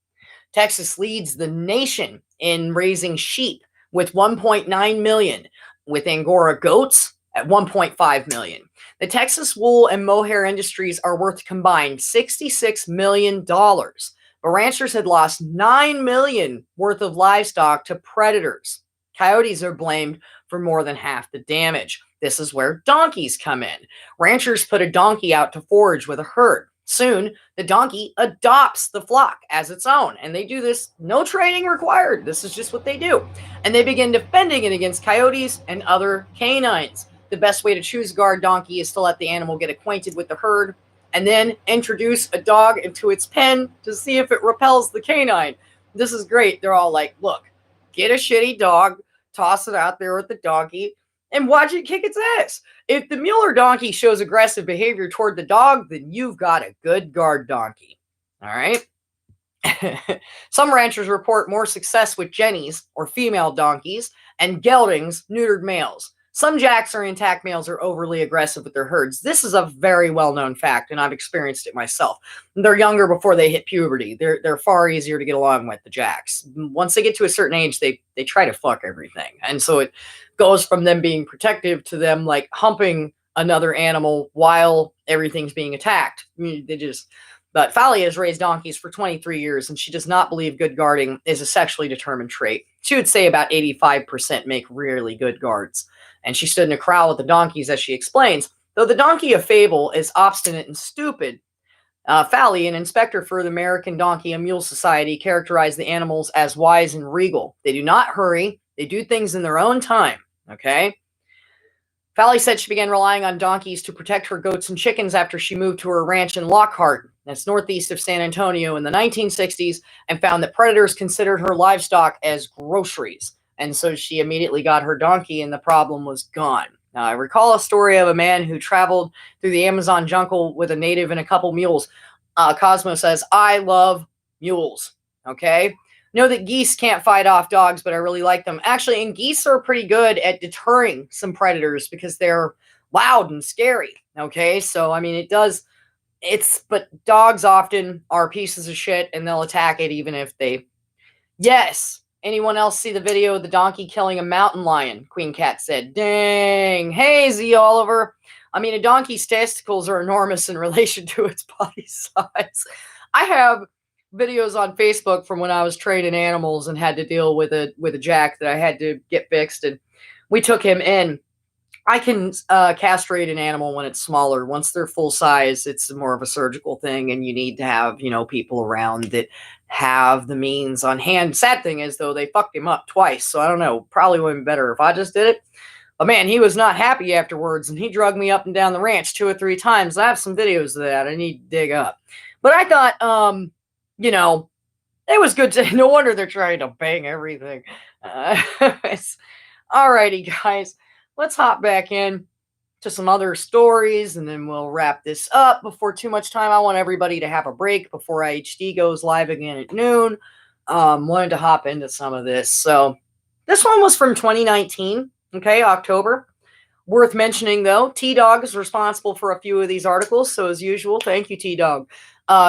Texas leads the nation in raising sheep with 1.9 million, with Angora goats at 1.5 million. The Texas wool and mohair industries are worth combined $66 million. But ranchers had lost $9 million worth of livestock to predators. Coyotes are blamed for more than half the damage. This is where donkeys come in. Ranchers put a donkey out to forage with a herd. Soon, the donkey adopts the flock as its own, and they do this, no training required. This is just what they do. And they begin defending it against coyotes and other canines. The best way to choose a guard donkey is to let the animal get acquainted with the herd and then introduce a dog into its pen to see if it repels the canine. This is great. They're all like, look, get a shitty dog, toss it out there with the donkey, and watch it kick its ass. If the mule or donkey shows aggressive behavior toward the dog, then you've got a good guard donkey. All right? Some ranchers report more success with jennies, or female donkeys, and geldings, neutered males. Some jacks or intact males are overly aggressive with their herds. This is a very well-known fact, and I've experienced it myself. They're younger before they hit puberty. They're far easier to get along with, the jacks. Once they get to a certain age, they try to fuck everything. And so it goes from them being protective to them like humping another animal while everything's being attacked. But Fally has raised donkeys for 23 years, and she does not believe good guarding is a sexually determined trait. She would say about 85% make really good guards. And she stood in a crowd with the donkeys, as she explains. Though the donkey of fable is obstinate and stupid, Fally, an inspector for the American Donkey and Mule Society, characterized the animals as wise and regal. They do not hurry. They do things in their own time, okay? Fally said she began relying on donkeys to protect her goats and chickens after she moved to her ranch in Lockhart, that's northeast of San Antonio, in the 1960s, and found that predators considered her livestock as groceries. And so she immediately got her donkey, and the problem was gone. Now, I recall a story of a man who traveled through the Amazon jungle with a native and a couple mules. Cosmo says, I love mules, okay? Know that geese can't fight off dogs, but I really like them. Actually, and geese are pretty good at deterring some predators because they're loud and scary, okay? So, I mean, but dogs often are pieces of shit, and they'll attack it even if they... Yes! Anyone else see the video of the donkey killing a mountain lion? Queen Cat said, dang. Hey, Z Oliver. I mean, a donkey's testicles are enormous in relation to its body size. I have videos on Facebook from when I was training animals and had to deal with a jack that I had to get fixed, and we took him in. I can castrate an animal when it's smaller. Once they're full size, it's more of a surgical thing, and you need to have, people around that have the means on hand. Sad thing is, though, they fucked him up twice, so I don't know. Probably would have been better if I just did it. But man, he was not happy afterwards, and he drugged me up and down the ranch 2 or 3 times. I have some videos of that I need to dig up. But I thought, it was good to... No wonder they're trying to bang everything. Alrighty, guys. Let's hop back in to some other stories, and then we'll wrap this up before too much time. I want everybody to have a break before IHD goes live again at noon. Wanted to hop into some of this. So this one was from 2019, okay, October. Worth mentioning, though, T-Dog is responsible for a few of these articles, so as usual, thank you, T-Dog.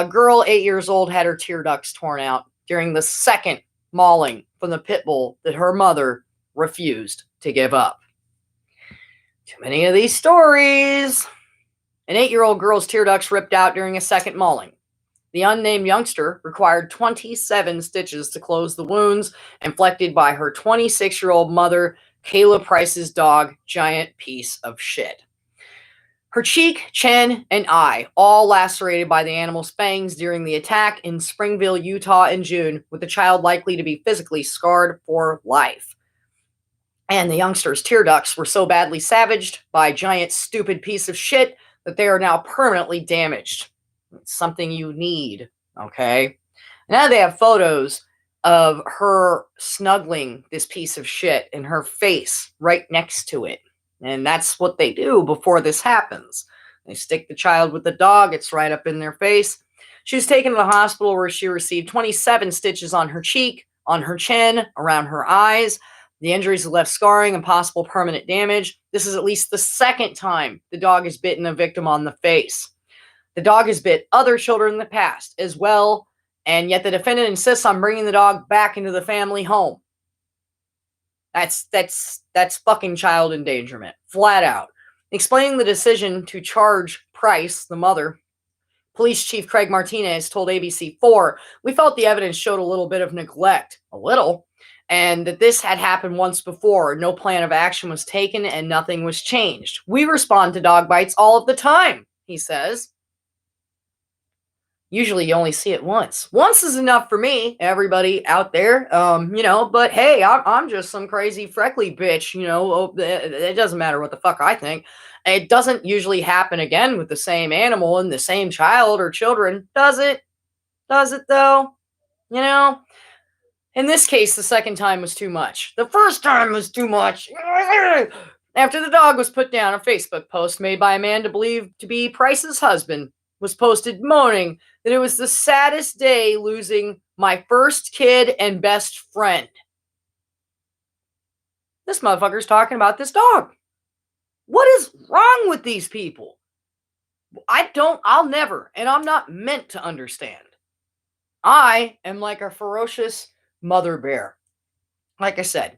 Girl, 8 years old, had her tear ducts torn out during the second mauling from the pit bull that her mother refused to give up. Too many of these stories. An 8-year-old girl's tear ducts ripped out during a second mauling. The unnamed youngster required 27 stitches to close the wounds inflicted by her 26-year-old mother, Kayla Price's dog, Giant Piece of Shit. Her cheek, chin, and eye, all lacerated by the animal's fangs during the attack in Springville, Utah in June, with the child likely to be physically scarred for life. And the youngster's tear ducts were so badly savaged by a giant stupid piece of shit that they are now permanently damaged. It's something you need, okay? Now they have photos of her snuggling this piece of shit and her face right next to it. And that's what they do before this happens. They stick the child with the dog. It's right up in their face. She was taken to the hospital where she received 27 stitches on her cheek, on her chin, around her eyes. The injuries have left scarring and possible permanent damage. This is at least the second time the dog has bitten a victim on the face. The dog has bit other children in the past as well, and yet the defendant insists on bringing the dog back into the family home. That's fucking child endangerment, flat out. Explaining the decision to charge Price, the mother, Police Chief Craig Martinez told ABC4, "We felt the evidence showed a little bit of neglect, and that this had happened once before. No plan of action was taken and nothing was changed. We respond to dog bites all of the time," he says. Usually you only see it once. Once is enough for me, everybody out there. But hey, I'm just some crazy freckly bitch, it doesn't matter what the fuck I think. It doesn't usually happen again with the same animal and the same child or children, does it? Does it though? In this case, the second time was too much. The first time was too much. After the dog was put down, a Facebook post made by a man believed to be Price's husband was posted moaning that it was the saddest day losing my first kid and best friend. This motherfucker's talking about this dog. What is wrong with these people? I'll never, and I'm not meant to understand. I am like a ferocious mother bear. Like I said,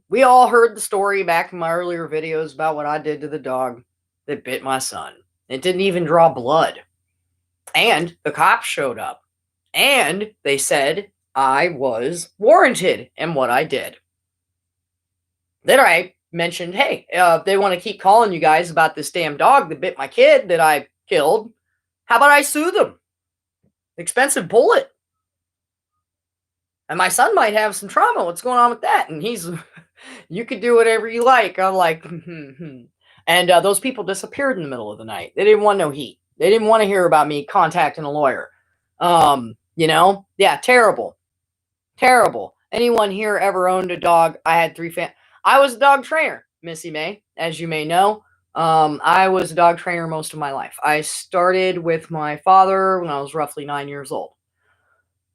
we all heard the story back in my earlier videos about what I did to the dog that bit my son. It didn't even draw blood. And the cops showed up. And they said I was warranted in what I did. Then I mentioned, hey, if they want to keep calling you guys about this damn dog that bit my kid that I killed, how about I sue them? Expensive bullet. And my son might have some trauma. What's going on with that? And he's, you could do whatever you like. I'm like, And those people disappeared in the middle of the night. They didn't want no heat. They didn't want to hear about me contacting a lawyer. Yeah, terrible. Terrible. Anyone here ever owned a dog? I had 3 I was a dog trainer, Missy May, as you may know. I was a dog trainer most of my life. I started with my father when I was roughly 9 years old.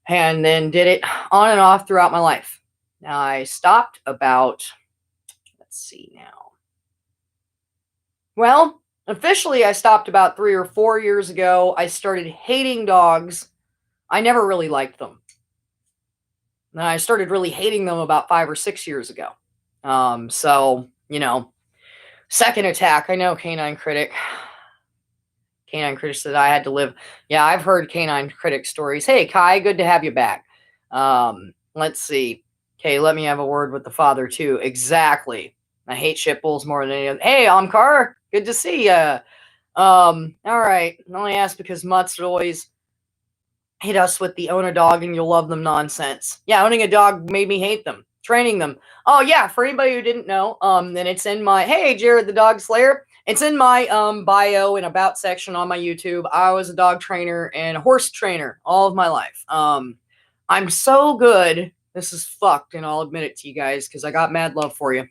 And then did it on and off throughout my life. Now, I stopped about, let's see now. Well, officially I stopped about 3 or 4 years ago. I started hating dogs. I never really liked them. And I started really hating them about 5 or 6 years ago. Second attack. I know, Canine Critic. Canine Critic said I had to live. Yeah, I've heard Canine Critic stories. Hey, Kai, good to have you back. Let's see. Okay, let me have a word with the father, too. Exactly. I hate shit bulls more than any other. Hey, Amkar, good to see ya. All right. I only asked because Mutts would always hit us with the own a dog and you'll love them nonsense. Yeah, owning a dog made me hate them. Training them. Oh, yeah, for anybody who didn't know, then it's in my, hey, Jared the Dog Slayer. It's in my bio and about section on my YouTube. I was a dog trainer and a horse trainer all of my life. I'm so good. This is fucked, and I'll admit it to you guys because I got mad love for you.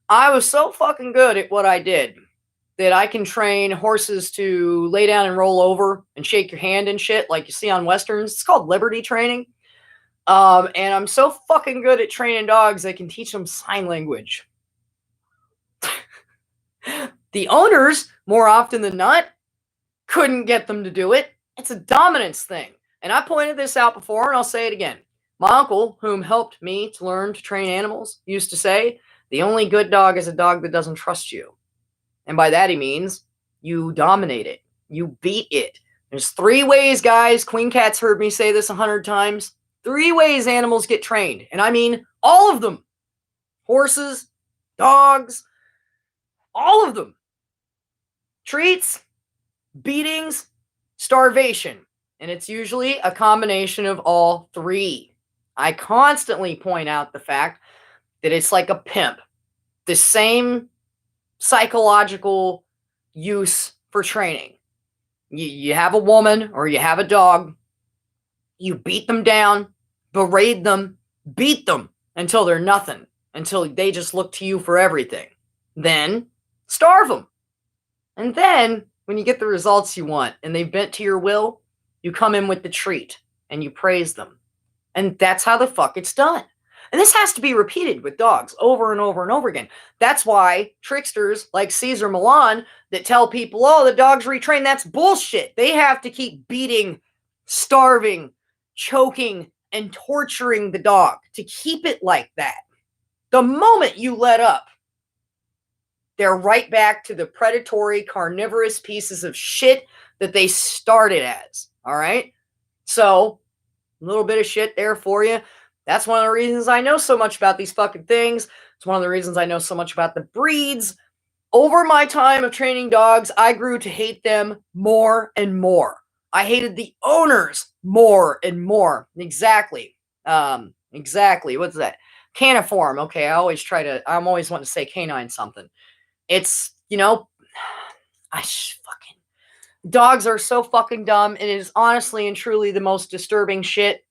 I was so fucking good at what I did that I can train horses to lay down and roll over and shake your hand and shit like you see on Westerns. It's called Liberty training. And I'm so fucking good at training dogs, I can teach them sign language. The owners, more often than not, couldn't get them to do it. It's a dominance thing. And I pointed this out before, and I'll say it again. My uncle, whom helped me to learn to train animals, used to say, the only good dog is a dog that doesn't trust you. And by that he means you dominate it. You beat it. There's 3 ways, guys. Queen Cat's heard me say this 100 times. 3 ways animals get trained. And I mean all of them. Horses, dogs, all of them. treats, beatings, starvation. And it's usually a combination of all three. I constantly point out the fact that it's like a pimp. The same psychological use for training. You have a woman or you have a dog, you beat them down, berate them, beat them until they're nothing, until they just look to you for everything. Then starve them. And then when you get the results you want and they've bent to your will, you come in with the treat and you praise them. And that's how the fuck it's done. And this has to be repeated with dogs over and over and over again. That's why tricksters like Caesar Milan that tell people, oh, the dog's retrained, that's bullshit. They have to keep beating, starving, choking, and torturing the dog to keep it like that. The moment you let up, they're right back to the predatory, carnivorous pieces of shit that they started as. All right? So, a little bit of shit there for you. That's one of the reasons I know so much about these fucking things. It's one of the reasons I know so much about the breeds. Over my time of training dogs, I grew to hate them more and more. I hated the owners more and more. Exactly. Exactly. What's that? Caniform. Okay, I'm always wanting to say canine something. It's, dogs are so fucking dumb. It is honestly and truly the most disturbing shit.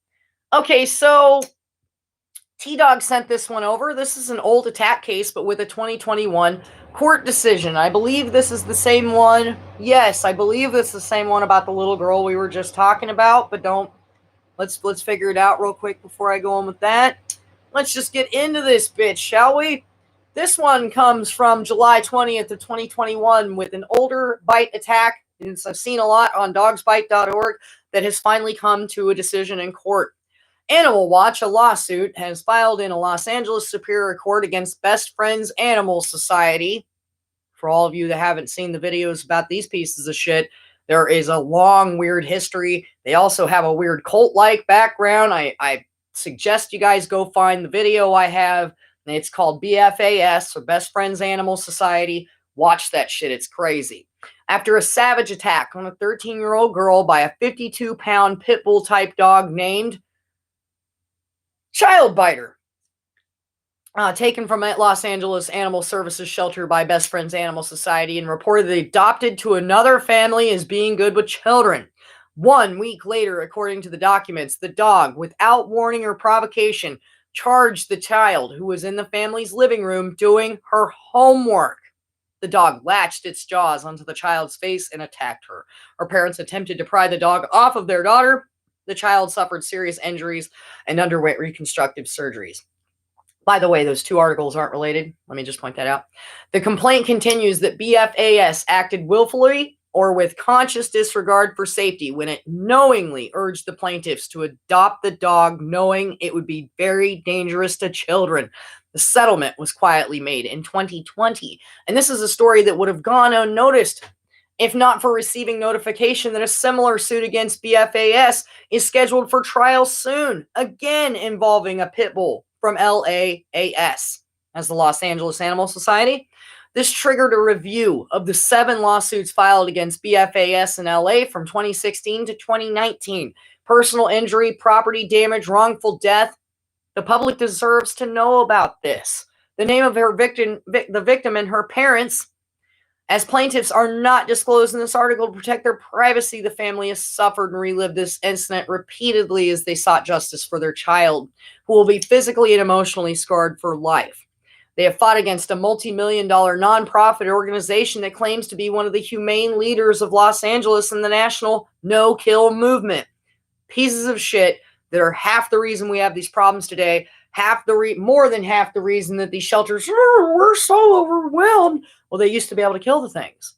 Okay, so T-Dog sent this one over. This is an old attack case, but with a 2021 court decision. I believe this is the same one. Yes, I believe this is the same one about the little girl we were just talking about, but let's figure it out real quick before I go on with that. Let's just get into this bitch, shall we? This one comes from July 20th of 2021 with an older bite attack. I've seen a lot on dogsbite.org that has finally come to a decision in court. Animal Watch, a lawsuit, has filed in a Los Angeles Superior Court against Best Friends Animal Society. For all of you that haven't seen the videos about these pieces of shit, there is a long, weird history. They also have a weird cult-like background. I suggest you guys go find the video I have. It's called BFAS, or Best Friends Animal Society. Watch that shit. It's crazy. After a savage attack on a 13-year-old girl by a 52-pound pit bull-type dog named Child Biter, taken from a Los Angeles Animal Services shelter by Best Friends Animal Society and reportedly adopted to another family as being good with children. 1 week later, according to the documents, the dog, without warning or provocation, charged the child who was in the family's living room doing her homework. The dog latched its jaws onto the child's face and attacked her. Her parents attempted to pry the dog off of their daughter. The child suffered serious injuries and underwent reconstructive surgeries. By the way, those two articles aren't related. Let me just point that out. The complaint continues that BFAS acted willfully or with conscious disregard for safety when it knowingly urged the plaintiffs to adopt the dog, knowing it would be very dangerous to children. The settlement was quietly made in 2020, and this is a story that would have gone unnoticed if not for receiving notification that a similar suit against BFAS is scheduled for trial soon, again involving a pit bull from LAAS, as the Los Angeles Animal Society. This triggered a review of the 7 lawsuits filed against BFAS in LA from 2016 to 2019. Personal injury, property damage, wrongful death. The public deserves to know about this. The name of the victim and her parents, as plaintiffs are not disclosed in this article to protect their privacy. The family has suffered and relived this incident repeatedly as they sought justice for their child, who will be physically and emotionally scarred for life. They have fought against a multi-million-dollar nonprofit organization that claims to be one of the humane leaders of Los Angeles and the national no-kill movement. Pieces of shit that are half the reason we have these problems today, more than half the reason that these shelters, we're so overwhelmed. Well, they used to be able to kill the things.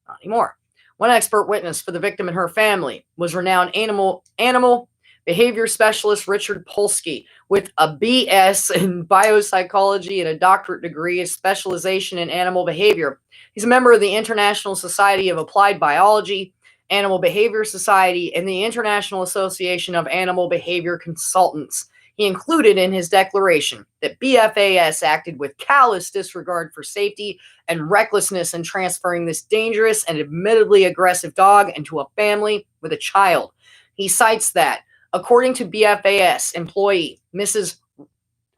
Not anymore. One expert witness for the victim and her family was renowned animal behavior specialist Richard Polsky, with a BS in biopsychology and a doctorate degree, a specialization in animal behavior. He's a member of the International Society of Applied Biology, Animal Behavior Society, and the International Association of Animal Behavior Consultants. He included in his declaration that BFAS acted with callous disregard for safety and recklessness in transferring this dangerous and admittedly aggressive dog into a family with a child. He cites that, according to BFAS employee Mrs.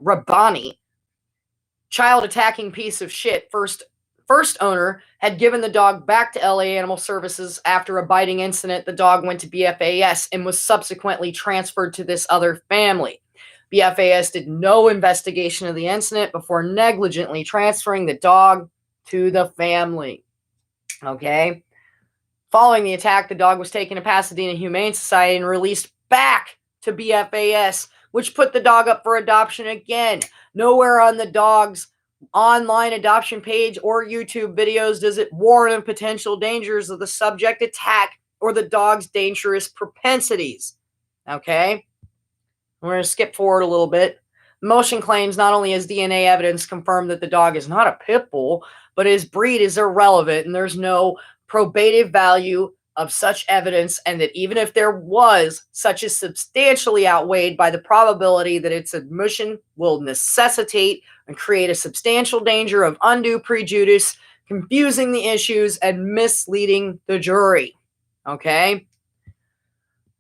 Rabani, child attacking piece of shit, first owner had given the dog back to LA Animal Services after a biting incident. The dog went to BFAS and was subsequently transferred to this other family. BFAS did no investigation of the incident before negligently transferring the dog to the family. Okay? Following the attack, the dog was taken to Pasadena Humane Society and released back to BFAS, which put the dog up for adoption again. Nowhere on the dog's online adoption page or YouTube videos does it warn of potential dangers of the subject attack or the dog's dangerous propensities. Okay? We're going to skip forward a little bit. The motion claims not only has DNA evidence confirmed that the dog is not a pit bull, but his breed is irrelevant and there's no probative value of such evidence, and that even if there was, such is substantially outweighed by the probability that its admission will necessitate and create a substantial danger of undue prejudice, confusing the issues, and misleading the jury. Okay?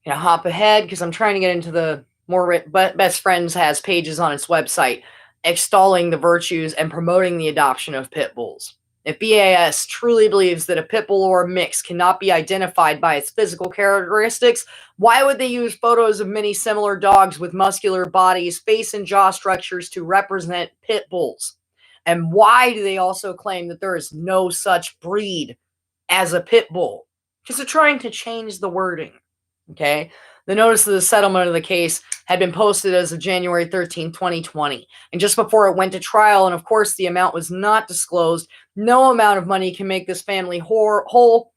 Gonna hop ahead because I'm trying to get into the more. Best Friends has pages on its website extolling the virtues and promoting the adoption of pit bulls. If BAS truly believes that a pit bull or a mix cannot be identified by its physical characteristics, why would they use photos of many similar dogs with muscular bodies, face and jaw structures to represent pit bulls? And why do they also claim that there is no such breed as a pit bull? Because they're trying to change the wording. Okay? The notice of the settlement of the case had been posted as of January 13, 2020. And just before it went to trial, and of course the amount was not disclosed, no amount of money can make this family whole,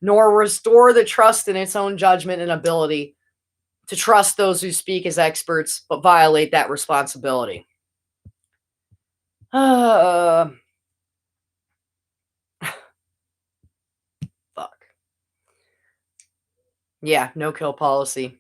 nor restore the trust in its own judgment and ability to trust those who speak as experts, but violate that responsibility. Fuck. Yeah, no kill policy.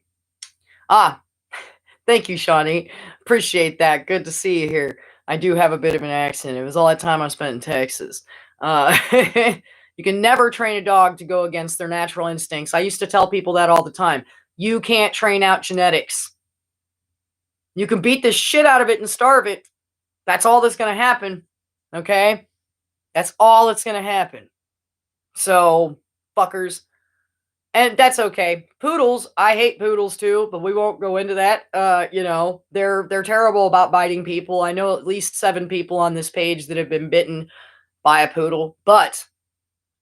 Thank you, Shawnee. Appreciate that. Good to see you here. I do have a bit of an accent. It was all that time I spent in Texas. You can never train a dog to go against their natural instincts. I used to tell people that all the time. You can't train out genetics. You can beat the shit out of it and starve it. That's all that's going to happen. Okay? That's all that's going to happen. So, fuckers. And that's okay. Poodles, I hate poodles too, but we won't go into that. They're terrible about biting people. I know at least 7 people on this page that have been bitten by a poodle. But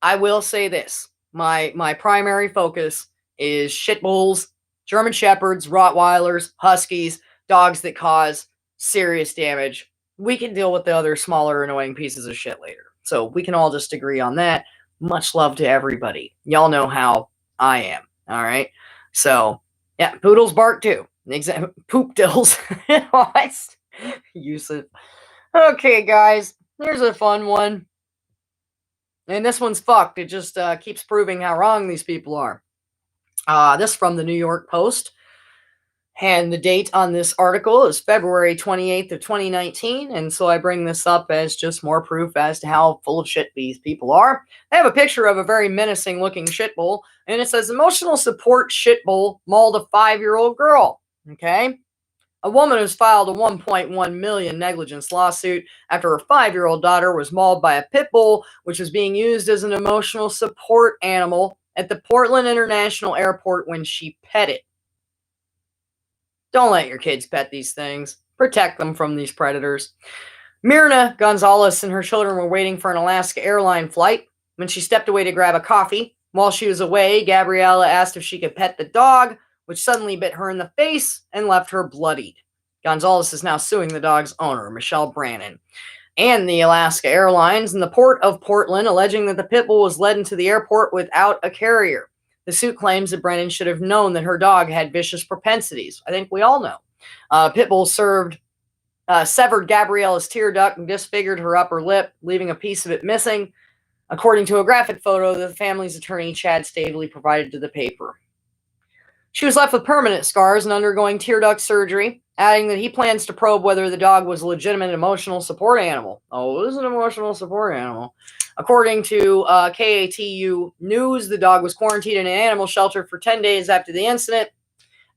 I will say this. My primary focus is shit bulls, German Shepherds, Rottweilers, Huskies, dogs that cause serious damage. We can deal with the other smaller, annoying pieces of shit later. So we can all just agree on that. Much love to everybody. Y'all know how I am. All right. So, yeah, poodles bark too. Poop dills. Yusuf. Okay, guys. Here's a fun one. And this one's fucked. It just keeps proving how wrong these people are. This from the New York Post. And the date on this article is February 28th of 2019. And so I bring this up as just more proof as to how full of shit these people are. They have a picture of a very menacing looking shit bull. And it says, emotional support shit bull mauled a 5-year-old girl. Okay. A woman has filed a $1.1 million negligence lawsuit after her 5-year-old daughter was mauled by a pit bull, which was being used as an emotional support animal at the Portland International Airport when she pet it. Don't let your kids pet these things. Protect them from these predators. Myrna Gonzalez and her children were waiting for an Alaska airline flight when she stepped away to grab a coffee. While she was away, Gabriella asked if she could pet the dog, which suddenly bit her in the face and left her bloodied. Gonzalez is now suing the dog's owner, Michelle Brannon, and the Alaska Airlines and the Port of Portland, alleging that the pit bull was led into the airport without a carrier. The suit claims that Brennan should have known that her dog had vicious propensities. I think we all know. Pit bull severed Gabriella's tear duct and disfigured her upper lip, leaving a piece of it missing, according to a graphic photo that the family's attorney, Chad Stavely, provided to the paper. She was left with permanent scars and undergoing tear duct surgery, adding that he plans to probe whether the dog was a legitimate emotional support animal. Oh, it was an emotional support animal. According to KATU News, the dog was quarantined in an animal shelter for 10 days after the incident,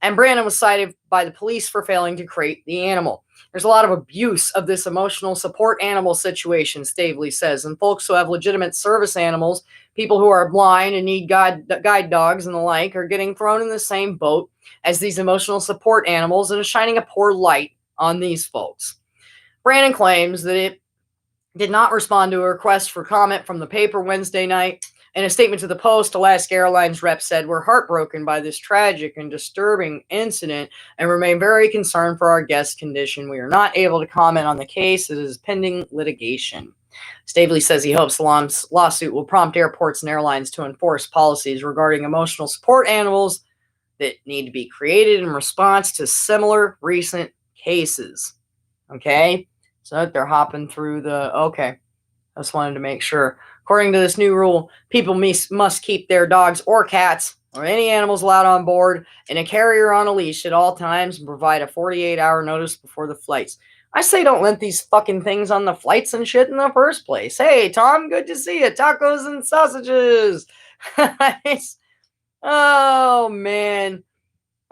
and Brandon was cited by the police for failing to crate the animal. There's a lot of abuse of this emotional support animal situation, Stavely says, and folks who have legitimate service animals, people who are blind and need guide dogs and the like, are getting thrown in the same boat as these emotional support animals and is shining a poor light on these folks. Brandon claims that it did not respond to a request for comment from the paper Wednesday night. In a statement to the Post, Alaska Airlines rep said, "We're heartbroken by this tragic and disturbing incident and remain very concerned for our guest's condition. We are not able to comment on the case. It is pending litigation." Stavely says he hopes the lawsuit will prompt airports and airlines to enforce policies regarding emotional support animals that need to be created in response to similar recent cases. Okay? So they're hopping through the... Okay. I just wanted to make sure. According to this new rule, people must keep their dogs or cats or any animals allowed on board in a carrier on a leash at all times and provide a 48-hour notice before the flights. I say don't let these fucking things on the flights and shit in the first place. Hey, Tom, good to see you. Tacos and sausages. Oh, man.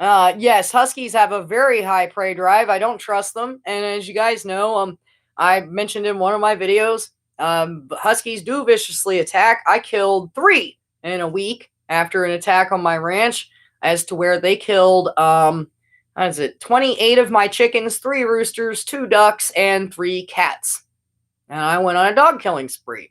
Yes, Huskies have a very high prey drive. I don't trust them. And as you guys know, I mentioned in one of my videos, Huskies do viciously attack. I killed 3 in a week after an attack on my ranch, as to where they killed, 28 of my chickens, 3 roosters, 2 ducks, and 3 cats. And I went on a dog killing spree.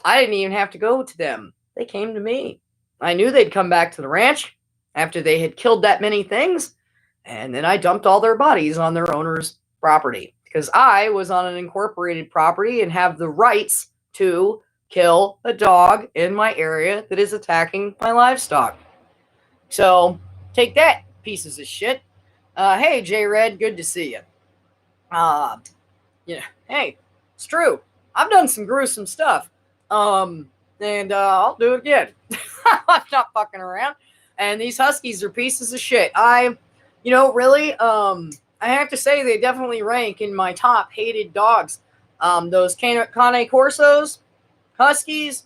I didn't even have to go to them. They came to me. I knew they'd come back to the ranch after they had killed that many things, and then I dumped all their bodies on their owner's property. Because I was on an incorporated property and have the rights to kill a dog in my area that is attacking my livestock. So, take that, pieces of shit. Hey, J-Red, good to see you. Hey, it's true. I've done some gruesome stuff. And I'll do it again. I'm not fucking around. And these Huskies are pieces of shit. Really, I have to say they definitely rank in my top hated dogs. Those Cane Corsos, Huskies,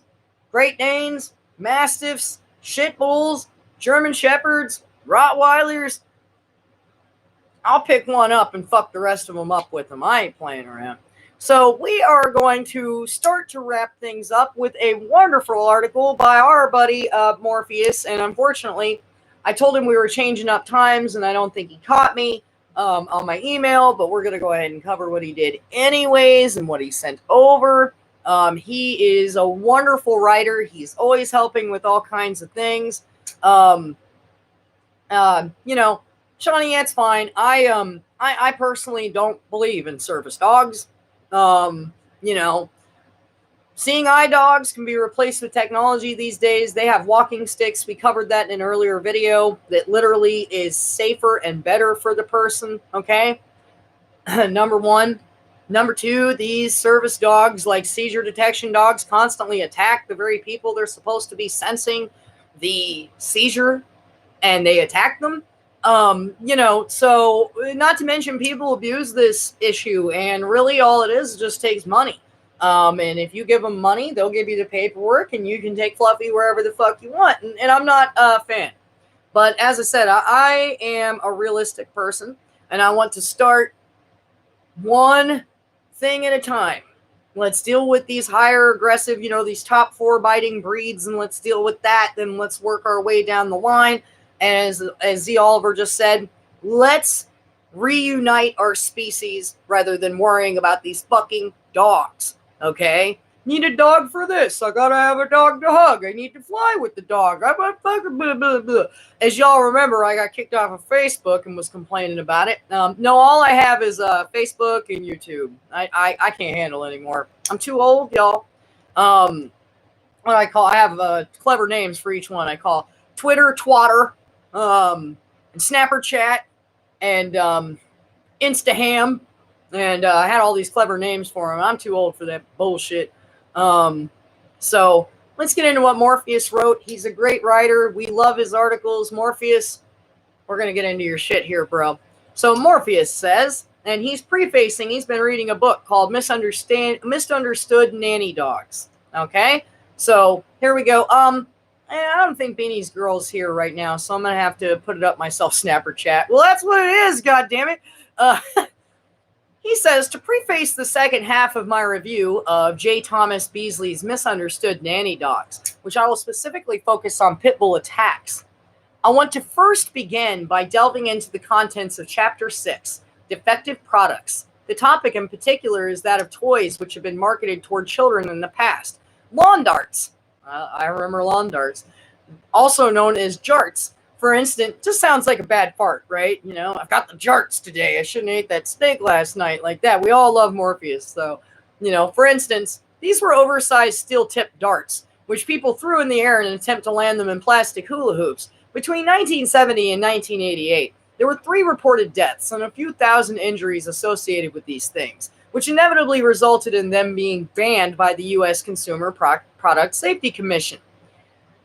Great Danes, Mastiffs, Shit Bulls, German Shepherds, Rottweilers. I'll pick one up and fuck the rest of them up with them. I ain't playing around. So we are going to start to wrap things up with a wonderful article by our buddy Morpheus. And unfortunately, I told him we were changing up times, and I don't think he caught me on my email, but we're going to go ahead and cover what he did anyways and what he sent over. He is a wonderful writer. He's always helping with all kinds of things. Shawnee, that's fine. I personally don't believe in service dogs. Seeing eye dogs can be replaced with technology these days. They have walking sticks. We covered that in an earlier video that literally is safer and better for the person. Okay. Number 1. Number 2, these service dogs, like seizure detection dogs, constantly attack the very people they're supposed to be sensing the seizure, and they attack them. So not to mention people abuse this issue, and really all it is just takes money. And if you give them money, they'll give you the paperwork and you can take Fluffy wherever the fuck you want. And I'm not a fan. But as I said, I am a realistic person, and I want to start one thing at a time. Let's deal with these higher aggressive, these top 4 biting breeds, and let's deal with that. Then let's work our way down the line. And as Z. Oliver just said, let's reunite our species rather than worrying about these fucking dogs. Okay? Need a dog for this. I gotta have a dog to hug. I need to fly with the dog. I'm a fucking blah, blah, blah. As y'all remember, I got kicked off of Facebook and was complaining about it. No, all I have is Facebook and YouTube. I can't handle it anymore. I'm too old, y'all. I have clever names for each one. I call Twitter Twatter, and Snapper Chat, and Instaham, and I had all these clever names for them. I'm too old for that bullshit. So let's get into what Morpheus wrote. He's a great writer. We love his articles. Morpheus, we're going to get into your shit here, bro. So Morpheus says, and he's prefacing, he's been reading a book called Misunderstood Nanny Dogs. Okay? So here we go. I don't think Beanie's Girl's here right now, so I'm going to have to put it up myself, Snapper Chat. Well, that's what it is, goddammit. He says, to preface the second half of my review of J. Thomas Beasley's Misunderstood Nanny Dogs, which I will specifically focus on pit bull attacks, I want to first begin by delving into the contents of Chapter 6, Defective Products. The topic in particular is that of toys which have been marketed toward children in the past. Lawn darts. I remember lawn darts. Also known as jarts. For instance, just sounds like a bad fart, right? You know, I've got the jarts today. I shouldn't have ate that steak last night, like that. We all love Morpheus. So, you know, for instance, these were oversized steel-tipped darts, which people threw in the air in an attempt to land them in plastic hula hoops. Between 1970 and 1988, there were 3 reported deaths and a few thousand injuries associated with these things, which inevitably resulted in them being banned by the U.S. Consumer Product Safety Commission.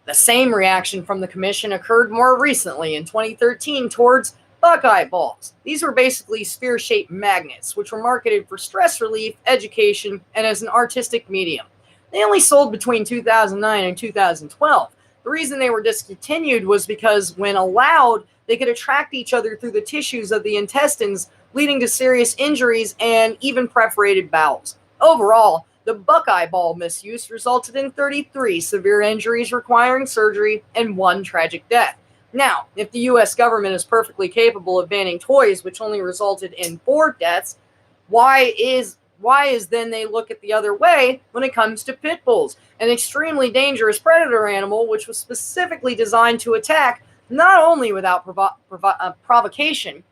The same reaction from the commission occurred more recently in 2013 towards Buckeye balls. These were basically sphere-shaped magnets, which were marketed for stress relief, education, and as an artistic medium. They only sold between 2009 and 2012. The reason they were discontinued was because when allowed, they could attract each other through the tissues of the intestines, leading to serious injuries and even perforated bowels. Overall, the Buckeye ball misuse resulted in 33 severe injuries requiring surgery and 1 tragic death. Now, if the U.S. government is perfectly capable of banning toys, which only resulted in 4 deaths, why is then they look at the other way when it comes to pit bulls, an extremely dangerous predator animal which was specifically designed to attack not only without provocation,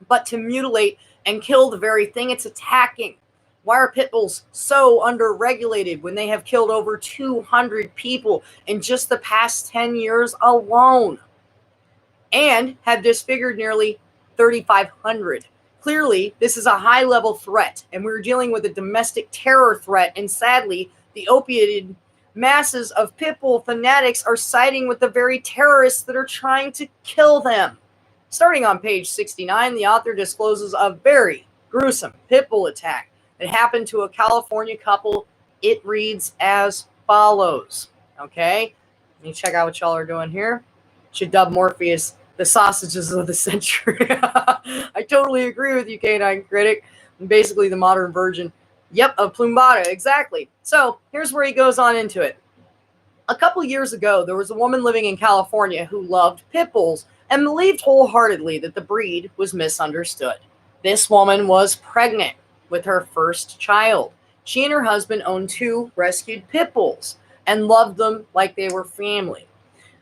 but to mutilate and kill the very thing it's attacking. Why are pit bulls so underregulated when they have killed over 200 people in just the past 10 years alone? And have disfigured nearly 3,500. Clearly, this is a high-level threat, and we're dealing with a domestic terror threat, and sadly, the opiated masses of pit bull fanatics are siding with the very terrorists that are trying to kill them. Starting on page 69, the author discloses a very gruesome pit bull attack that happened to a California couple. It reads as follows. Okay? Let me check out what y'all are doing here. Should dub Morpheus the sausages of the century. I totally agree with you, Canine Critic. Basically the modern version. Yep, of Plumbata, exactly. So, here's where he goes on into it. A couple years ago, there was a woman living in California who loved pit bulls and believed wholeheartedly that the breed was misunderstood. This woman was pregnant with her first child. She and her husband owned 2 rescued pit bulls and loved them like they were family,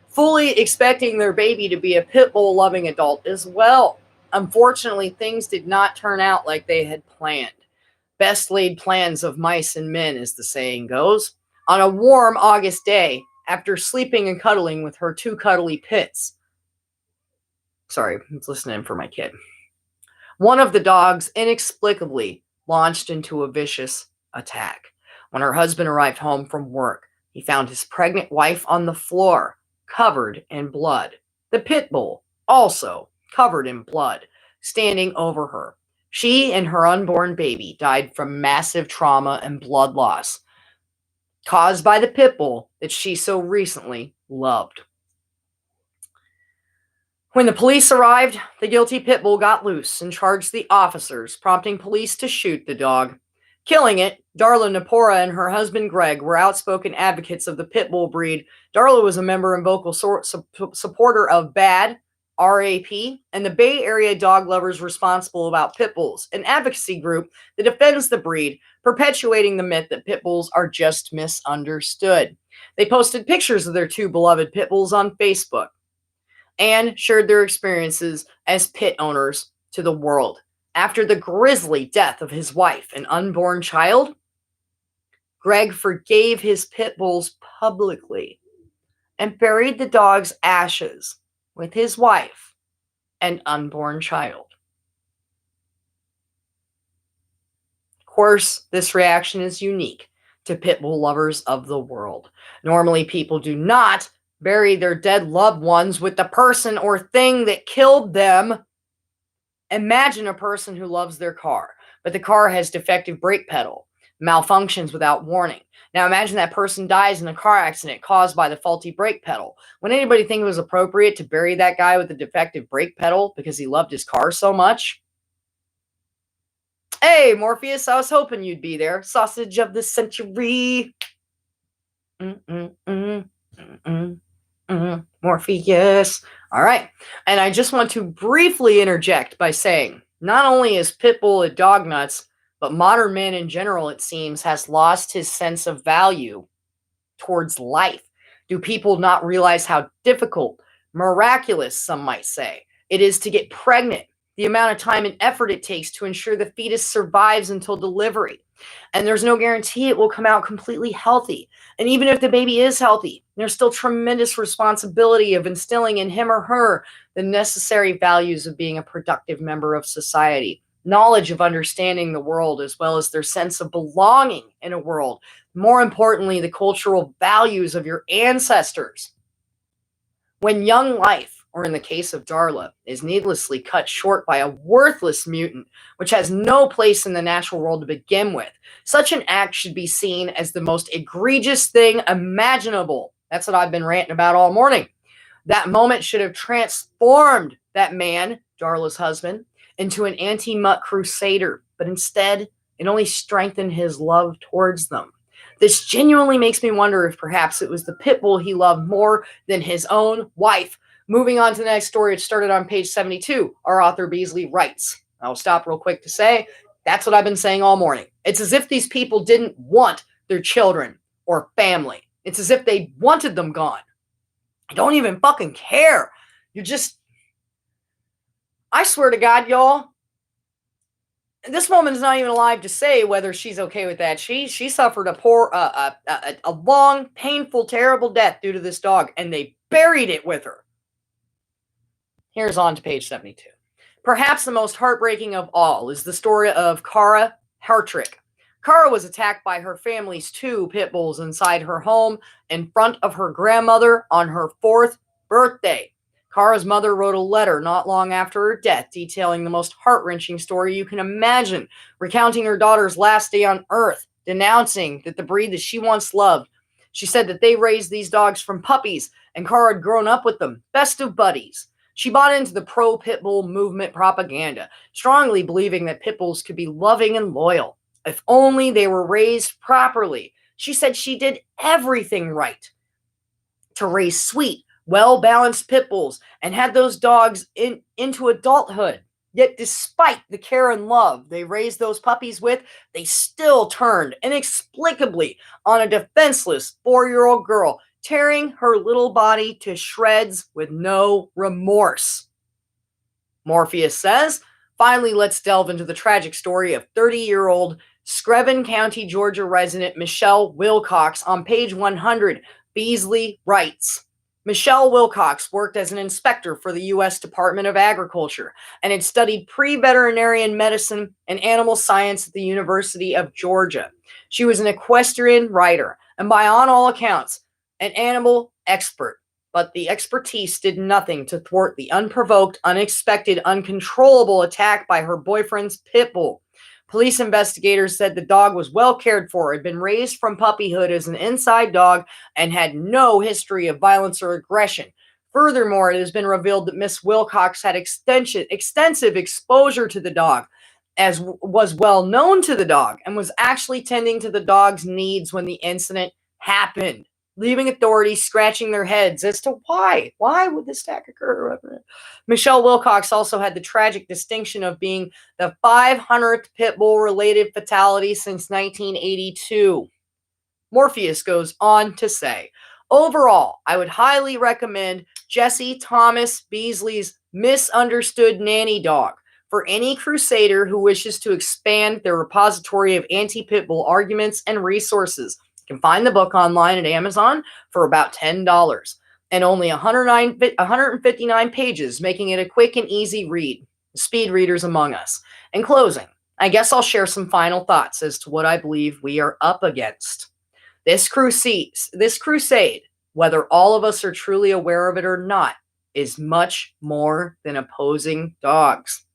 fully expecting their baby to be a pit bull loving adult as well. Unfortunately, things did not turn out like they had planned. Best laid plans of mice and men, as the saying goes. On a warm August day, after sleeping and cuddling with her 2 cuddly pits. Sorry, I'm listening for my kid. One of the dogs inexplicably launched into a vicious attack. When her husband arrived home from work, he found his pregnant wife on the floor, covered in blood. The pit bull, also covered in blood, standing over her. She and her unborn baby died from massive trauma and blood loss caused by the pit bull that she so recently loved. When the police arrived, the guilty pit bull got loose and charged the officers, prompting police to shoot the dog. Killing it, Darla Napora and her husband Greg were outspoken advocates of the pit bull breed. Darla was a member and vocal supporter of BAD, RAP, and the Bay Area Dog Lovers Responsible About Pit Bulls, an advocacy group that defends the breed, perpetuating the myth that pit bulls are just misunderstood. They posted pictures of their 2 beloved pit bulls on Facebook and shared their experiences as pit owners to the world. After the grisly death of his wife and unborn child, Greg forgave his pit bulls publicly and buried the dog's ashes with his wife and unborn child. Of course, this reaction is unique to pit bull lovers of the world. Normally, people do not bury their dead loved ones with the person or thing that killed them. Imagine a person who loves their car, but the car has defective brake pedal, malfunctions without warning. Now imagine that person dies in a car accident caused by the faulty brake pedal. Would anybody think it was appropriate to bury that guy with a defective brake pedal because he loved his car so much? Hey, Morpheus, I was hoping you'd be there. Sausage of the century. Morpheus. All right. And I just want to briefly interject by saying, not only is Pitbull a dog nuts, but modern man in general, it seems, has lost his sense of value towards life. Do people not realize how difficult, miraculous, some might say, it is to get pregnant? The amount of time and effort it takes to ensure the fetus survives until delivery. And there's no guarantee it will come out completely healthy. And even if the baby is healthy, there's still tremendous responsibility of instilling in him or her the necessary values of being a productive member of society, knowledge of understanding the world, as well as their sense of belonging in a world. More importantly, the cultural values of your ancestors. When young life, or in the case of Darla, is needlessly cut short by a worthless mutant, which has no place in the natural world to begin with, such an act should be seen as the most egregious thing imaginable. That's what I've been ranting about all morning. That moment should have transformed that man, Darla's husband, into an anti-mutt crusader, but instead, it only strengthened his love towards them. This genuinely makes me wonder if perhaps it was the pit bull he loved more than his own wife. Moving on to the next story, it started on page 72. Our author Beasley writes, I'll stop real quick to say, that's what I've been saying all morning. It's as if these people didn't want their children or family. It's as if they wanted them gone. I don't even fucking care. I swear to God, y'all, this woman's not even alive to say whether she's okay with that. She suffered a long, painful, terrible death due to this dog, and they buried it with her. Here's on to page 72. Perhaps the most heartbreaking of all is the story of Kara Hartrick. Kara was attacked by her family's 2 pit bulls inside her home in front of her grandmother on her 4th birthday. Kara's mother wrote a letter not long after her death detailing the most heart-wrenching story you can imagine, recounting her daughter's last day on Earth, denouncing that the breed that she once loved. She said that they raised these dogs from puppies, and Kara had grown up with them, best of buddies. She bought into the pro-pit bull movement propaganda, strongly believing that pit bulls could be loving and loyal, if only they were raised properly. She said she did everything right to raise sweet, well-balanced pit bulls and had those dogs into adulthood. Yet despite the care and love they raised those puppies with, they still turned inexplicably on a defenseless 4-year-old girl, tearing her little body to shreds with no remorse. Morpheus says, finally, let's delve into the tragic story of 30-year-old Screven County, Georgia resident Michelle Wilcox. On page 100, Beasley writes, Michelle Wilcox worked as an inspector for the U.S. Department of Agriculture and had studied pre-veterinarian medicine and animal science at the University of Georgia. She was an equestrian rider and, by on all accounts, an animal expert. But the expertise did nothing to thwart the unprovoked, unexpected, uncontrollable attack by her boyfriend's pit bull. Police investigators said the dog was well cared for, had been raised from puppyhood as an inside dog, and had no history of violence or aggression. Furthermore, it has been revealed that Miss Wilcox had extensive exposure to the dog, as was well known to the dog, and was actually tending to the dog's needs when the incident happened, leaving authorities scratching their heads as to why would this attack occur? Michelle Wilcox also had the tragic distinction of being the 500th pit bull related fatality since 1982. Morpheus goes on to say, overall, I would highly recommend Jesse Thomas Beasley's Misunderstood Nanny Dog for any crusader who wishes to expand their repository of anti-pit bull arguments and resources. You can find the book online at Amazon for about $10 and only 159 pages, making it a quick and easy read. Speed readers among us. In closing, I guess I'll share some final thoughts as to what I believe we are up against. This crusade, whether all of us are truly aware of it or not, is much more than opposing dogs.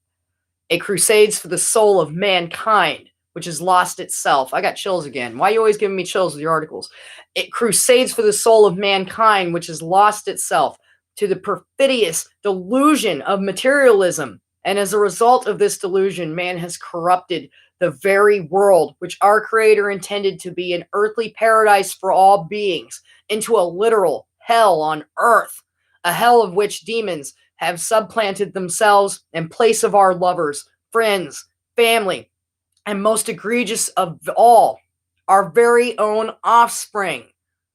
It crusades for the soul of mankind, which has lost itself. I got chills again. Why are you always giving me chills with your articles? It crusades for the soul of mankind, which has lost itself to the perfidious delusion of materialism. And as a result of this delusion, man has corrupted the very world which our Creator intended to be an earthly paradise for all beings into a literal hell on earth, a hell of which demons have supplanted themselves in place of our lovers, friends, family, and most egregious of all, our very own offspring.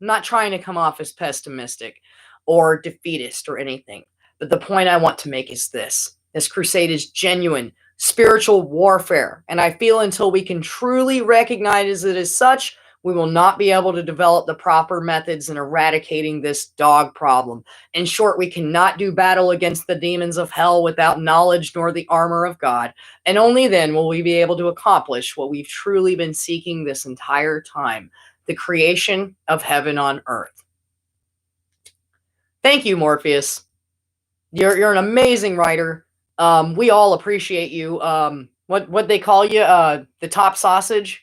I'm not trying to come off as pessimistic or defeatist or anything, but the point I want to make is this. This crusade is genuine spiritual warfare, and I feel until we can truly recognize it as such, we will not be able to develop the proper methods in eradicating this dog problem. In short, we cannot do battle against the demons of hell without knowledge nor the armor of God, and only then will we be able to accomplish what we've truly been seeking this entire time, the creation of heaven on earth. Thank you, Morpheus. You're an amazing writer. We all appreciate you. What they call you, the top sausage?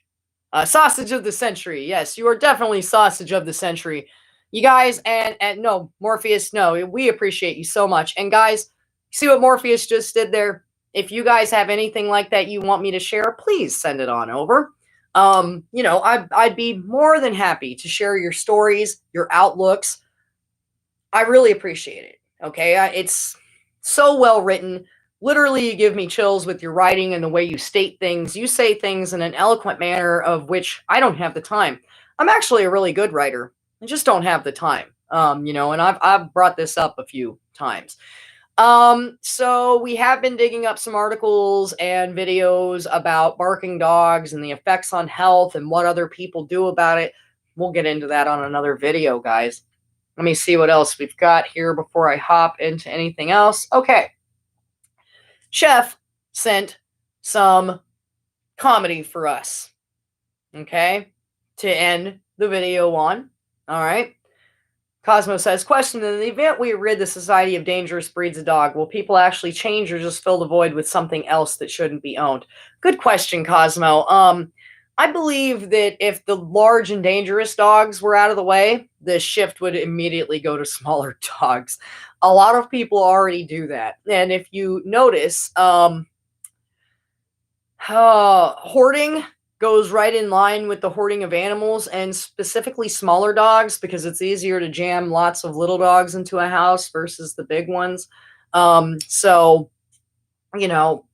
Sausage of the century. Yes, you are definitely sausage of the century. You guys, and no, Morpheus, no, we appreciate you so much. And guys, see what Morpheus just did there? If you guys have anything like that you want me to share, please send it on over. You know, I'd be more than happy to share your stories, your outlooks. I really appreciate it. Okay, it's so well written. Literally, you give me chills with your writing and the way you state things. You say things in an eloquent manner of which I don't have the time. I'm actually a really good writer. I just don't have the time. You know, and I've brought this up a few times. So we have been digging up some articles and videos about barking dogs and the effects on health and what other people do about it. We'll get into that on another video, guys. Let me see what else we've got here before I hop into anything else. Okay. Chef sent some comedy for us, okay, to end the video on. All right. Cosmo says, question, in the event we rid the society of dangerous breeds of dog, will people actually change or just fill the void with something else that shouldn't be owned? Good question, Cosmo. I believe that if the large and dangerous dogs were out of the way, the shift would immediately go to smaller dogs. A lot of people already do that. And if you notice, hoarding goes right in line with the hoarding of animals, and specifically smaller dogs, because it's easier to jam lots of little dogs into a house versus the big ones. So, you know,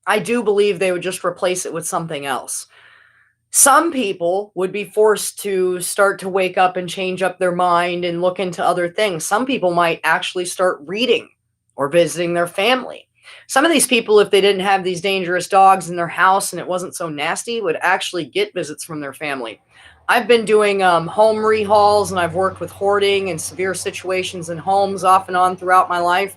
I do believe they would just replace it with something else. Some people would be forced to start to wake up and change up their mind and look into other things. Some people might actually start reading or visiting their family. Some of these people, if they didn't have these dangerous dogs in their house and it wasn't so nasty, would actually get visits from their family. I've been doing home rehauls, and I've worked with hoarding and severe situations in homes off and on throughout my life.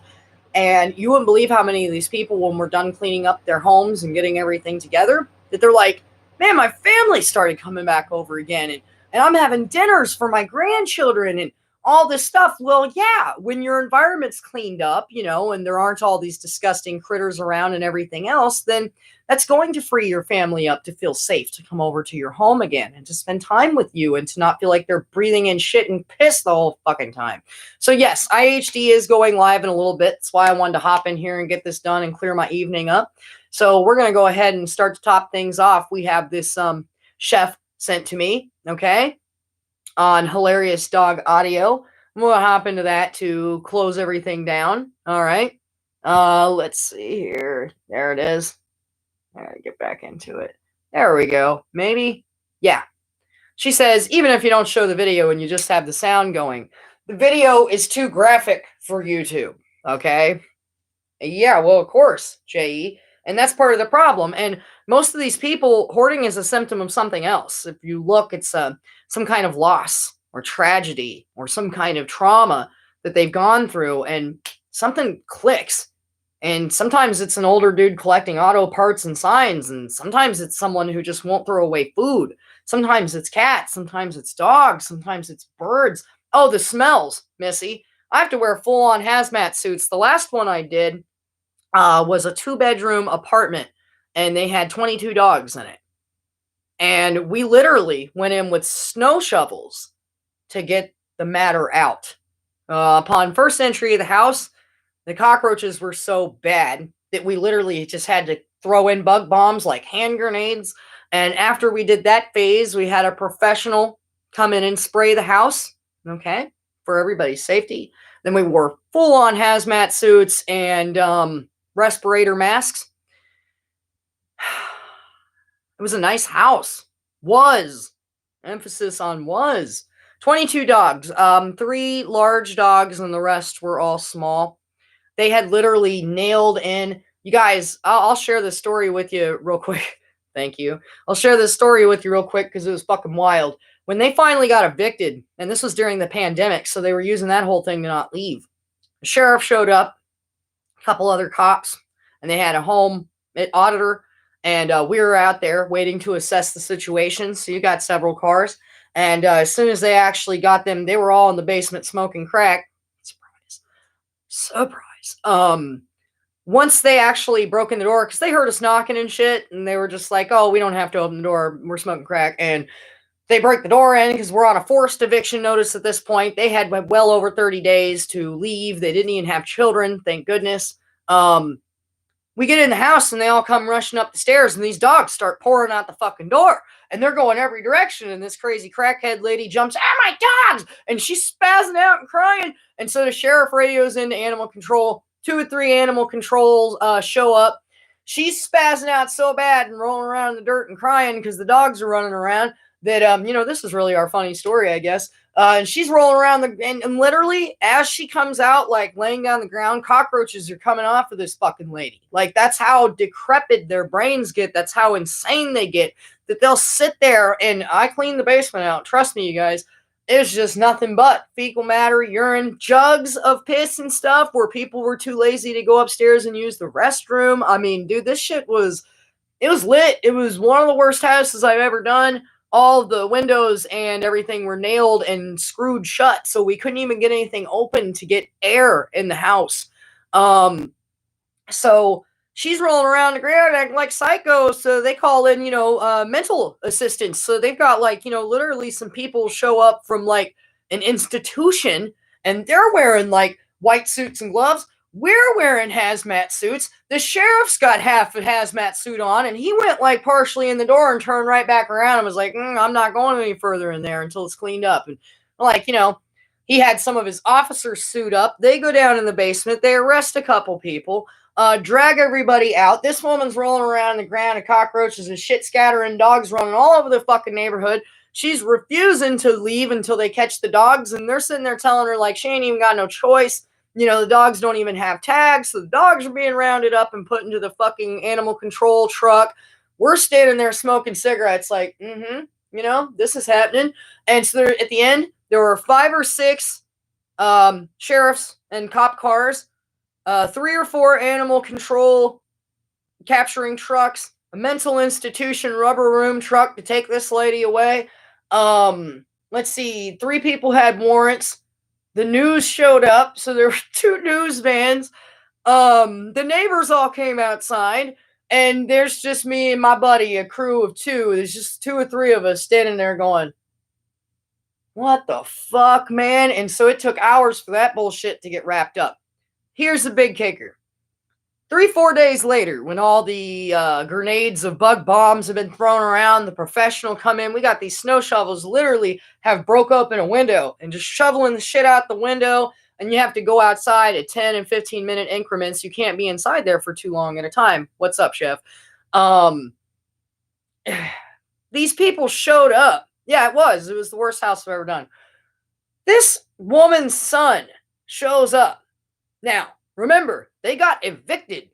And you wouldn't believe how many of these people, when we're done cleaning up their homes and getting everything together, that they're like, man, my family started coming back over again, and I'm having dinners for my grandchildren and all this stuff. Well, yeah, when your environment's cleaned up, you know, and there aren't all these disgusting critters around and everything else, then that's going to free your family up to feel safe to come over to your home again and to spend time with you and to not feel like they're breathing in shit and piss the whole fucking time. So yes, IHD is going live in a little bit. That's why I wanted to hop in here and get this done and clear my evening up. So we're going to go ahead and start to top things off. We have this chef sent to me, okay, on Hilarious Dog Audio. We'll hop into that to close everything down. All right. Let's see here. There it is. All right, get back into it. There we go. Maybe. Yeah. She says, even if you don't show the video and you just have the sound going, the video is too graphic for YouTube. Okay. Yeah, well, of course, J.E. And that's part of the problem. And most of these people, hoarding is a symptom of something else. If you look, it's some kind of loss or tragedy or some kind of trauma that they've gone through, and something clicks. And sometimes it's an older dude collecting auto parts and signs, and sometimes it's someone who just won't throw away food. Sometimes it's cats, sometimes it's dogs, sometimes it's birds. Oh, the smells, Missy. I have to wear full-on hazmat suits. The last one I did was a 2-bedroom apartment, and they had 22 dogs in it. And we literally went in with snow shovels to get the matter out. Upon first entry of the house, the cockroaches were so bad that we literally just had to throw in bug bombs like hand grenades. And after we did that phase, we had a professional come in and spray the house, okay, for everybody's safety. Then we wore full-on hazmat suits and respirator masks. It was a nice house. Was. Emphasis on was. 22 dogs. 3 large dogs and the rest were all small. They had literally nailed in. You guys, I'll share this story with you real quick. Thank you. I'll share this story with you real quick because it was fucking wild. When they finally got evicted, and this was during the pandemic, so they were using that whole thing to not leave. The sheriff showed up, a couple other cops, and they had a home auditor, and we were out there waiting to assess the situation. So you got several cars, and as soon as they actually got them, they were all in the basement smoking crack. Surprise. Once they actually broke in the door, because they heard us knocking and shit, and they were just like, oh, we don't have to open the door, we're smoking crack. And they break the door in because we're on a forced eviction notice at this point. They had well over 30 days to leave. They didn't even have children, thank goodness. We get in the house and they all come rushing up the stairs, and these dogs start pouring out the fucking door, and they're going every direction. And this crazy crackhead lady jumps, my dogs! And she's spazzing out and crying. And so the sheriff radios into animal control. 2 or 3 animal controls show up. She's spazzing out so bad and rolling around in the dirt and crying because the dogs are running around that, this is really our funny story, I guess. And she's rolling around and literally as she comes out, like laying down the ground, cockroaches are coming off of this fucking lady. Like, that's how decrepit their brains get. That's how insane they get, that they'll sit there. And I cleaned the basement out. Trust me, you guys. It's just nothing but fecal matter, urine, jugs of piss and stuff where people were too lazy to go upstairs and use the restroom. I mean, dude, this shit was lit. It was one of the worst houses I've ever done. All the windows and everything were nailed and screwed shut, so we couldn't even get anything open to get air in the house. So she's rolling around the ground acting like psycho, so they call in, mental assistance. So they've got, literally some people show up from, an institution, and they're wearing, white suits and gloves. We're wearing hazmat suits. The sheriff's got half a hazmat suit on, and he went partially in the door and turned right back around and was like, I'm not going any further in there until it's cleaned up. And he had some of his officers suit up. They go down in the basement. They arrest a couple people, drag everybody out. This woman's rolling around the ground of cockroaches and shit scattering, dogs running all over the fucking neighborhood. She's refusing to leave until they catch the dogs, and they're sitting there telling her she ain't even got no choice. The dogs don't even have tags, so the dogs are being rounded up and put into the fucking animal control truck. We're standing there smoking cigarettes this is happening. And so at the end, there were 5 or 6 sheriffs and cop cars, 3 or 4 animal control capturing trucks, a mental institution rubber room truck to take this lady away. Let's see, 3 people had warrants. The news showed up, so there were 2 news vans. The neighbors all came outside, and there's just me and my buddy, a crew of 2. There's just 2 or 3 of us standing there going, what the fuck, man? And so it took hours for that bullshit to get wrapped up. Here's the big kicker. 3-4 days later, when all the grenades of bug bombs have been thrown around, the professional come in. We got these snow shovels, literally have broke open a window and just shoveling the shit out the window. And you have to go outside at 10 and 15 minute increments. You can't be inside there for too long at a time. What's up, chef? These people showed up. Yeah, it was the worst house I've ever done. This woman's son shows up. Now, remember, they got evicted.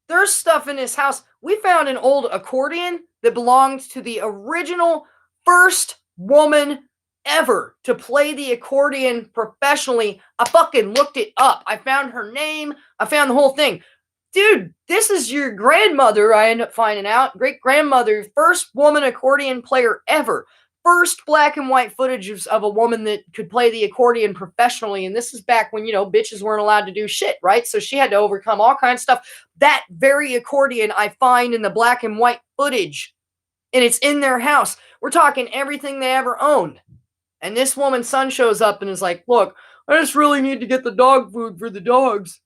There's stuff in this house. We found an old accordion that belonged to the original first woman ever to play the accordion professionally. I fucking looked it up. I found her name. I found the whole thing. dude, this is your grandmother, I end up finding out. Great-grandmother, first woman accordion player ever. First black and white footage of a woman that could play the accordion professionally. And this is back when, bitches weren't allowed to do shit, right? So she had to overcome all kinds of stuff. That very accordion I find in the black and white footage. And it's in their house. We're talking everything they ever owned. And this woman's son shows up and is like, look, I just really need to get the dog food for the dogs.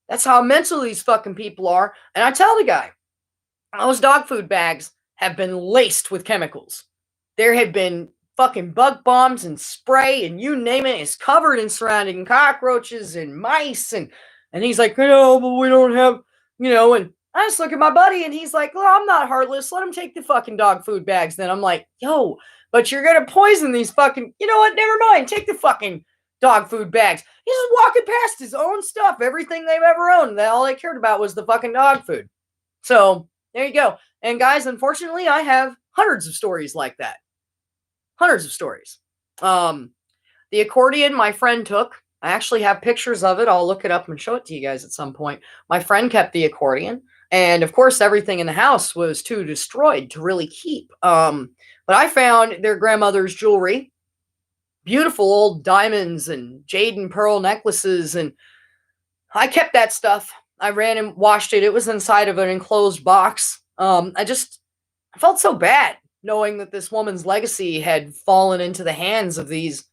That's how mental these fucking people are. And I tell the guy, those dog food bags have been laced with chemicals. There have been fucking bug bombs and spray and you name it. It's covered in surrounding cockroaches and mice. And he's like, but we don't have, and I just look at my buddy and he's like, well, I'm not heartless. Let him take the fucking dog food bags. Then I'm like, yo, but you're going to poison these fucking, you know what? Never mind. Take the fucking dog food bags. He's just walking past his own stuff, everything they've ever owned. All they cared about was the fucking dog food. So there you go. And guys, unfortunately, I have hundreds of stories like that. Hundreds of stories. The accordion my friend took, I actually have pictures of it. I'll look it up and show it to you guys at some point. My friend kept the accordion. And of course, everything in the house was too destroyed to really keep. But I found their grandmother's jewelry. Beautiful old diamonds and jade and pearl necklaces. And I kept that stuff. I ran and washed it. It was inside of an enclosed box. I felt so bad knowing that this woman's legacy had fallen into the hands of these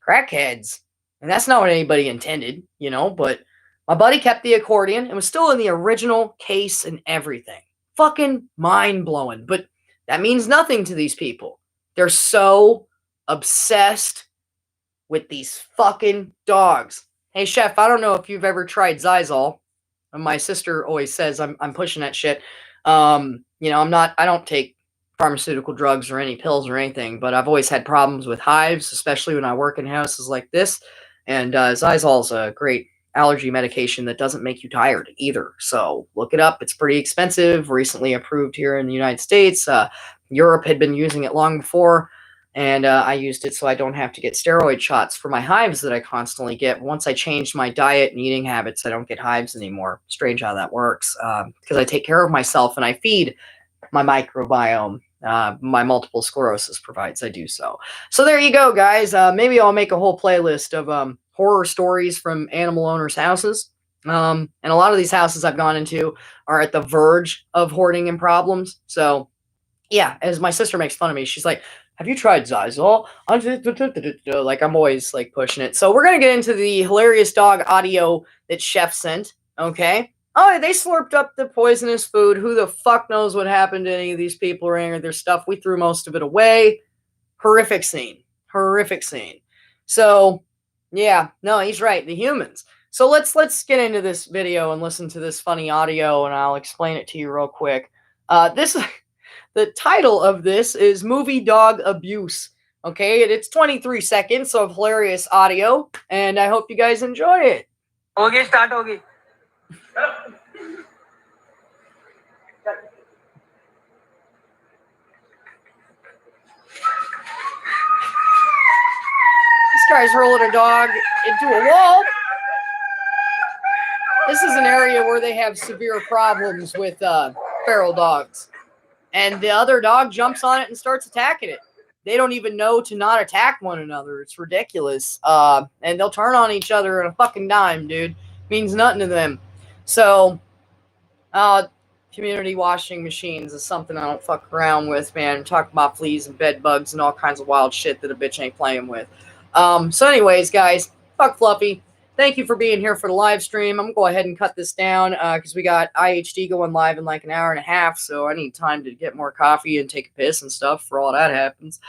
crackheads. And that's not what anybody intended, but my buddy kept the accordion. It was still in the original case and everything. Fucking mind-blowing. But that means nothing to these people. They're so obsessed with these fucking dogs. Hey, Chef, I don't know if you've ever tried Zysol. My sister always says I'm pushing that shit. I don't take pharmaceutical drugs or any pills or anything, but I've always had problems with hives, especially when I work in houses like this. And Zysol's a great allergy medication that doesn't make you tired either. So look it up. It's pretty expensive. Recently approved here in the United States. Europe had been using it long before. And I used it so I don't have to get steroid shots for my hives that I constantly get. Once I changed my diet and eating habits, I don't get hives anymore. Strange how that works. Because I take care of myself and I feed my microbiome. My multiple sclerosis provides I do so. So there you go, guys. Maybe I'll make a whole playlist of horror stories from animal owners' houses. And a lot of these houses I've gone into are at the verge of hoarding and problems. So yeah, as my sister makes fun of me, she's like, have you tried Zysol? Like, I'm always like pushing it. So we're going to get into the hilarious dog audio that Chef sent. Okay. Oh, they slurped up the poisonous food. Who the fuck knows what happened to any of these people or any of their stuff? We threw most of it away. Horrific scene. Horrific scene. So yeah, no, he's right. The humans. So let's get into this video and listen to this funny audio and I'll explain it to you real quick. The title of this is Movie Dog Abuse. Okay, it's 23 seconds of hilarious audio, and I hope you guys enjoy it. Okay, start. Okay. This guy's hurling a dog into a wall. This is an area where they have severe problems with feral dogs. And the other dog jumps on it and starts attacking it. They don't even know to not attack one another. It's ridiculous. And they'll turn on each other in a fucking dime, dude. Means nothing to them. So, community washing machines is something I don't fuck around with, man. Talk about fleas and bed bugs and all kinds of wild shit that a bitch ain't playing with. So anyways, guys, fuck Fluffy. Thank you for being here for the live stream. I'm going to go ahead and cut this down because we got IHD going live in like an hour and a half, so I need time to get more coffee and take a piss and stuff for all that happens.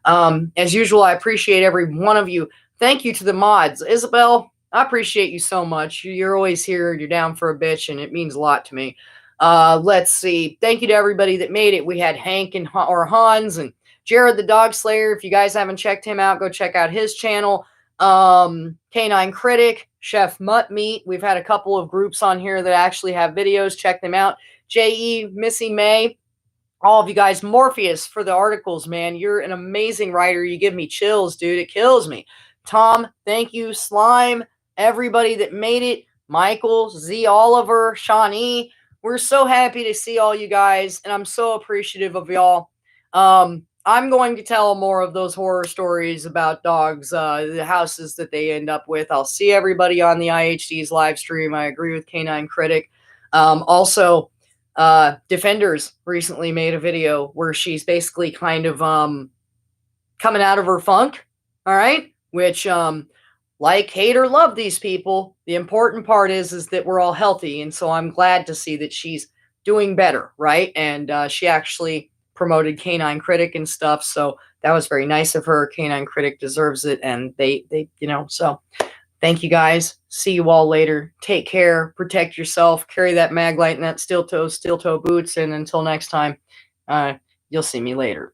As usual, I appreciate every one of you. Thank you to the mods. Isabel, I appreciate you so much. You're always here. You're down for a bitch, and it means a lot to me. Let's see. Thank you to everybody that made it. We had Hank and Hans and Jared the Dog Slayer. If you guys haven't checked him out, go check out his channel. Canine Critic, Chef Mutt Meat. We've had a couple of groups on here that actually have videos. Check them out. J.E. Missy May. All of you guys. Morpheus for the articles, man. You're an amazing writer. You give me chills, dude. It kills me. Tom, thank you. Slime, everybody that made it. Michael, Z Oliver, Shawnee. We're so happy to see all you guys, and I'm so appreciative of y'all. I'm going to tell more of those horror stories about dogs, the houses that they end up with. I'll see everybody on the IHD's live stream. I agree with Canine Critic. Also, Defenders recently made a video where she's basically kind of coming out of her funk, all right? Which, like, hate or love these people, the important part is that we're all healthy, and so I'm glad to see that she's doing better, right? And she actually promoted Canine Critic and stuff, so that was very nice of her. Canine Critic deserves it, and they so thank you guys. See you all later. Take care. Protect yourself. Carry that mag light and that steel toe boots, and until next time, you'll see me later.